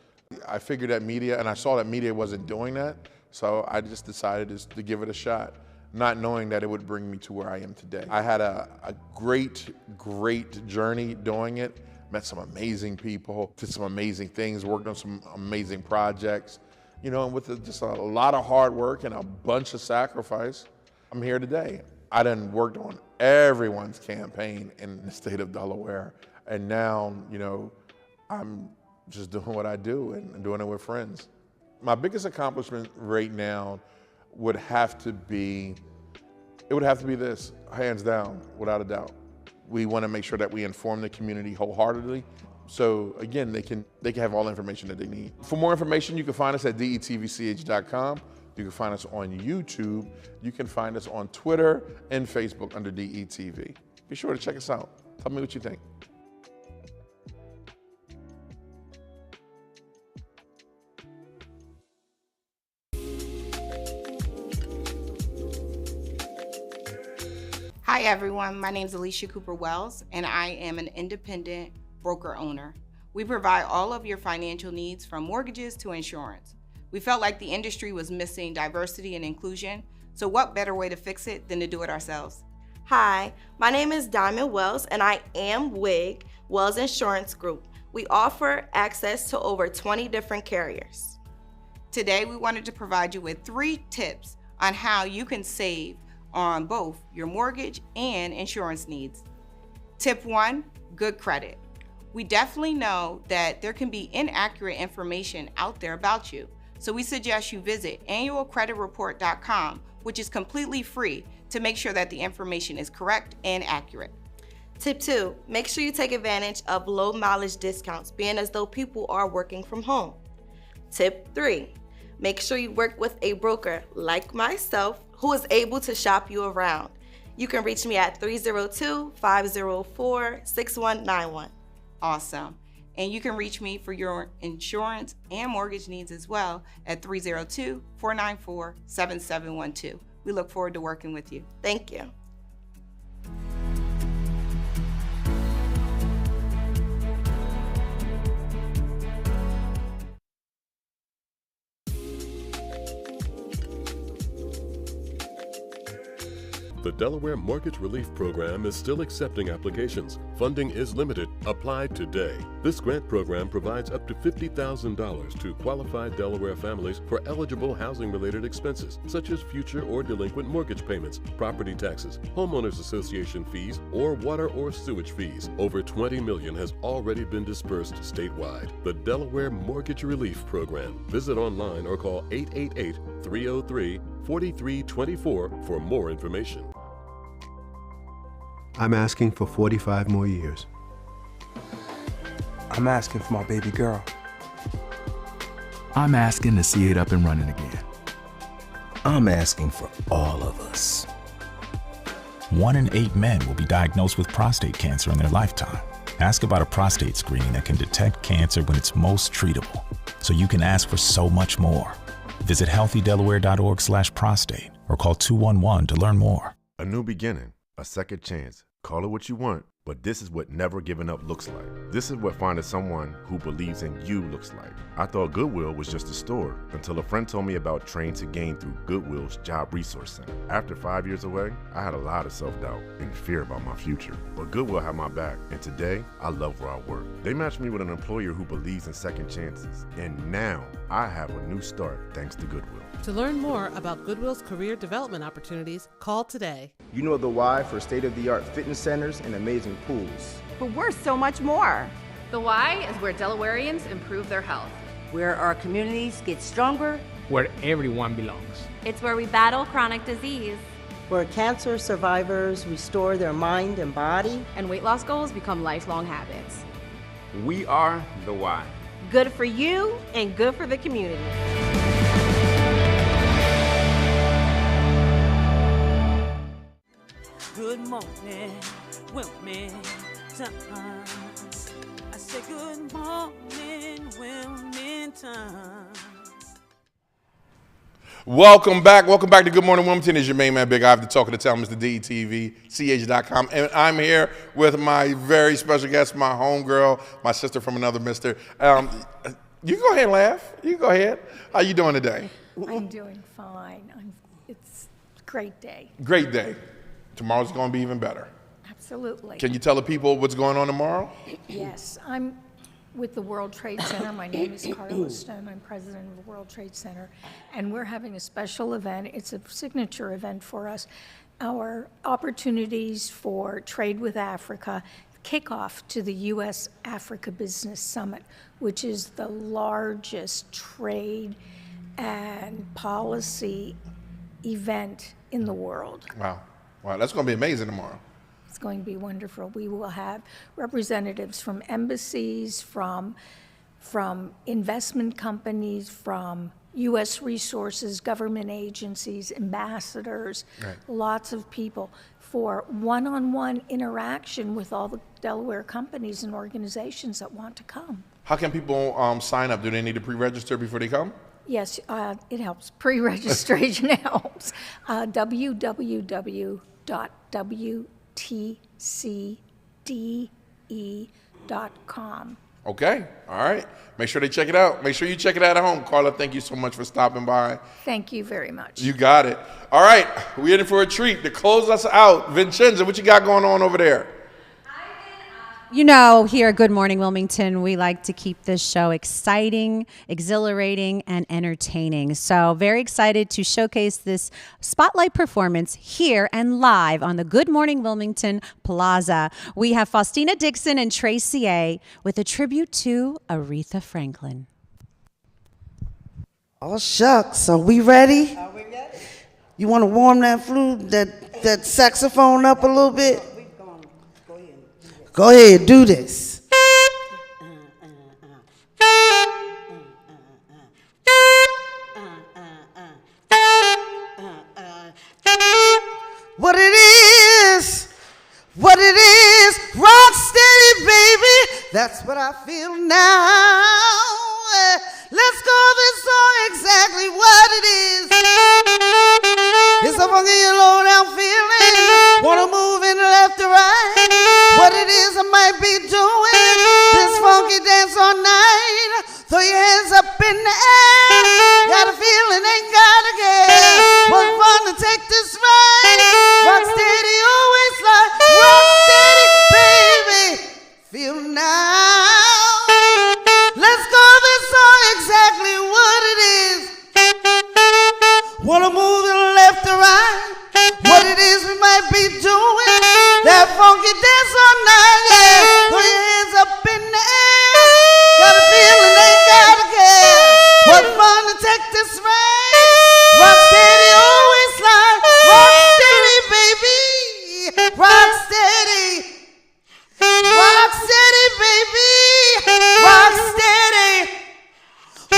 I figured that media, and I saw that media wasn't doing that, so I just decided to give it a shot, not knowing that it would bring me to where I am today. I had a great, great journey doing it. Met some amazing people, did some amazing things, worked on some amazing projects, you know, and with just a lot of hard work and a bunch of sacrifice, I'm here today. I done worked on everyone's campaign in the state of Delaware, and now, you know, I'm just doing what I do and doing it with friends. My biggest accomplishment right now would have to be this, hands down, without a doubt. We want to make sure that we inform the community wholeheartedly. So again, they can have all the information that they need. For more information, you can find us at detvch.com. You can find us on YouTube. You can find us on Twitter and Facebook under DETV. Be sure to check us out. Tell me what you think. Hi everyone, my name is Alicia Cooper Wells and I am an independent broker owner. We provide all of your financial needs from mortgages to insurance. We felt like the industry was missing diversity and inclusion, so what better way to fix it than to do it ourselves? Hi, my name is Diamond Wells, and I am WIG, Wells Insurance Group. We offer access to over 20 different carriers. Today, we wanted to provide you with 3 tips on how you can save on both your mortgage and insurance needs. Tip 1, good credit. We definitely know that there can be inaccurate information out there about you, so we suggest you visit annualcreditreport.com, which is completely free, to make sure that the information is correct and accurate. Tip 2, make sure you take advantage of low mileage discounts, being as though people are working from home. Tip 3, make sure you work with a broker like myself who is able to shop you around. You can reach me at 302-504-6191. Awesome. And you can reach me for your insurance and mortgage needs as well at 302-494-7712. We look forward to working with you. Thank you. The Delaware Mortgage Relief Program is still accepting applications. Funding is limited. Apply today. This grant program provides up to $50,000 to qualified Delaware families for eligible housing-related expenses, such as future or delinquent mortgage payments, property taxes, homeowners association fees, or water or sewage fees. Over $20 million has already been dispersed statewide. The Delaware Mortgage Relief Program. Visit online or call 888-303-4324 for more information. I'm asking for 45 more years. I'm asking for my baby girl. I'm asking to see it up and running again. I'm asking for all of us. 1 in 8 men will be diagnosed with prostate cancer in their lifetime. Ask about a prostate screening that can detect cancer when it's most treatable, so you can ask for so much more. Visit healthydelaware.org/prostate or call 211 to learn more. A new beginning, a second chance. Call it what you want, but this is what never giving up looks like. This is what finding someone who believes in you looks like. I thought Goodwill was just a store until a friend told me about Train to Gain through Goodwill's Job Resource Center. After 5 years away, I had a lot of self-doubt and fear about my future. But Goodwill had my back, and today, I love where I work. They matched me with an employer who believes in second chances, and now I have a new start thanks to Goodwill. To learn more about Goodwill's career development opportunities, call today. You know the why for state-of-the-art fitness centers and amazing pools. But we're so much more. The why is where Delawareans improve their health. Where our communities get stronger. Where everyone belongs. It's where we battle chronic disease. Where cancer survivors restore their mind and body. And weight loss goals become lifelong habits. We are the why. Good for you and good for the community. Good morning, Wilmington. I say good morning, Wilmington. Welcome back to Good Morning Wilmington. It's your main man, Big Ive, the talk of the town, Mr. DETV, CH.com. And I'm here with my very special guest, my homegirl, my sister from another mister. You go ahead and laugh. You go ahead. How you doing today? I'm doing fine. It's a great day. Great day. Tomorrow's going to be even better. Absolutely. Can you tell the people what's going on tomorrow? Yes. I'm with the World Trade Center. My name is Carla Stone. I'm president of the World Trade Center. And we're having a special event. It's a signature event for us. Our opportunities for trade with Africa kickoff to the U.S.-Africa Business Summit, which is the largest trade and policy event in the world. Wow. Wow, that's going to be amazing tomorrow. It's going to be wonderful. We will have representatives from embassies, from investment companies, from U.S. resources, government agencies, ambassadors, right. Lots of people for one-on-one interaction with all the Delaware companies and organizations that want to come. How can people sign up? Do they need to pre-register before they come? Yes, it helps. Pre-registration helps. www.wtcde.com. Okay, all right. Make sure they check it out. Make sure you check it out at home. Carla, thank you so much for stopping by. Thank you very much. You got it. All right, we're in for a treat. To close us out, Vincenza, what you got going on over there? You know, here at Good Morning Wilmington, we like to keep this show exciting, exhilarating, and entertaining. So very excited to showcase this spotlight performance here and live on the Good Morning Wilmington Plaza. We have Fostina Dixton and Tracey A with a tribute to Aretha Franklin. Oh, shucks. Are we ready? Are we ready? You want to warm that flute, that saxophone up a little bit? Go ahead, do this. What it is, rock steady, baby. That's what I feel now. Let's call this song exactly what it is. It's a funky low down feeling. Wanna move in the left or right. What it is I might be doing. This funky dance all night. Throw your hands up in the air. Got a feeling, ain't gotta care. What fun to take this ride. Rock steady, always like rock steady, baby. Feel now. Let's call this song exactly what it is. Wanna move to the left or right? What it is we might be doing? That funky dance all night, yeah. Throw your hands up in the air. Got a feeling, ain't gotta care. What fun to take this ride. Rock steady, always like rock steady, baby. Rock steady. Rock steady, baby. Rock steady.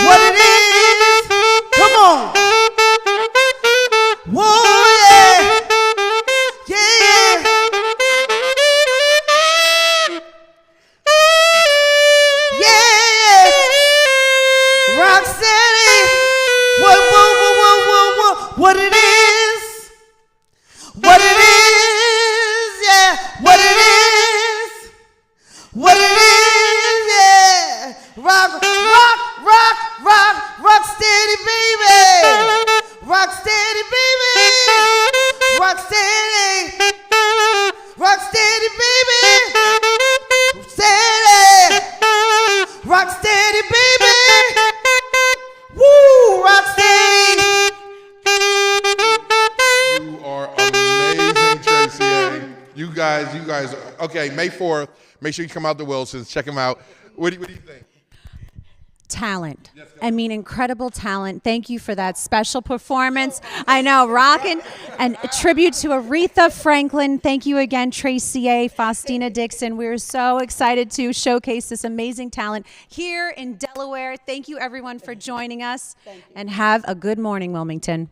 What it is? Come on. Whoa, yeah. Yeah. Yeah. Rock steady. What it is? What it is? Yeah. What it is? What it is? Yeah. Rock, rock, rock, rock, rock steady, baby. Rock steady, baby. Rock steady. Rock steady, baby. Steady. Rock steady, baby. Woo, rock steady. You are amazing, Tracey A. You guys. Okay, May 4th. Make sure you come out to Wilson's. Check them out. What do you think? Talent. I mean, incredible talent. Thank you for that special performance. I know, rocking. And a tribute to Aretha Franklin. Thank you again, Tracey A, Fostina Dixton. We're so excited to showcase this amazing talent here in Delaware. Thank you, everyone, for joining us. And have a good morning, Wilmington.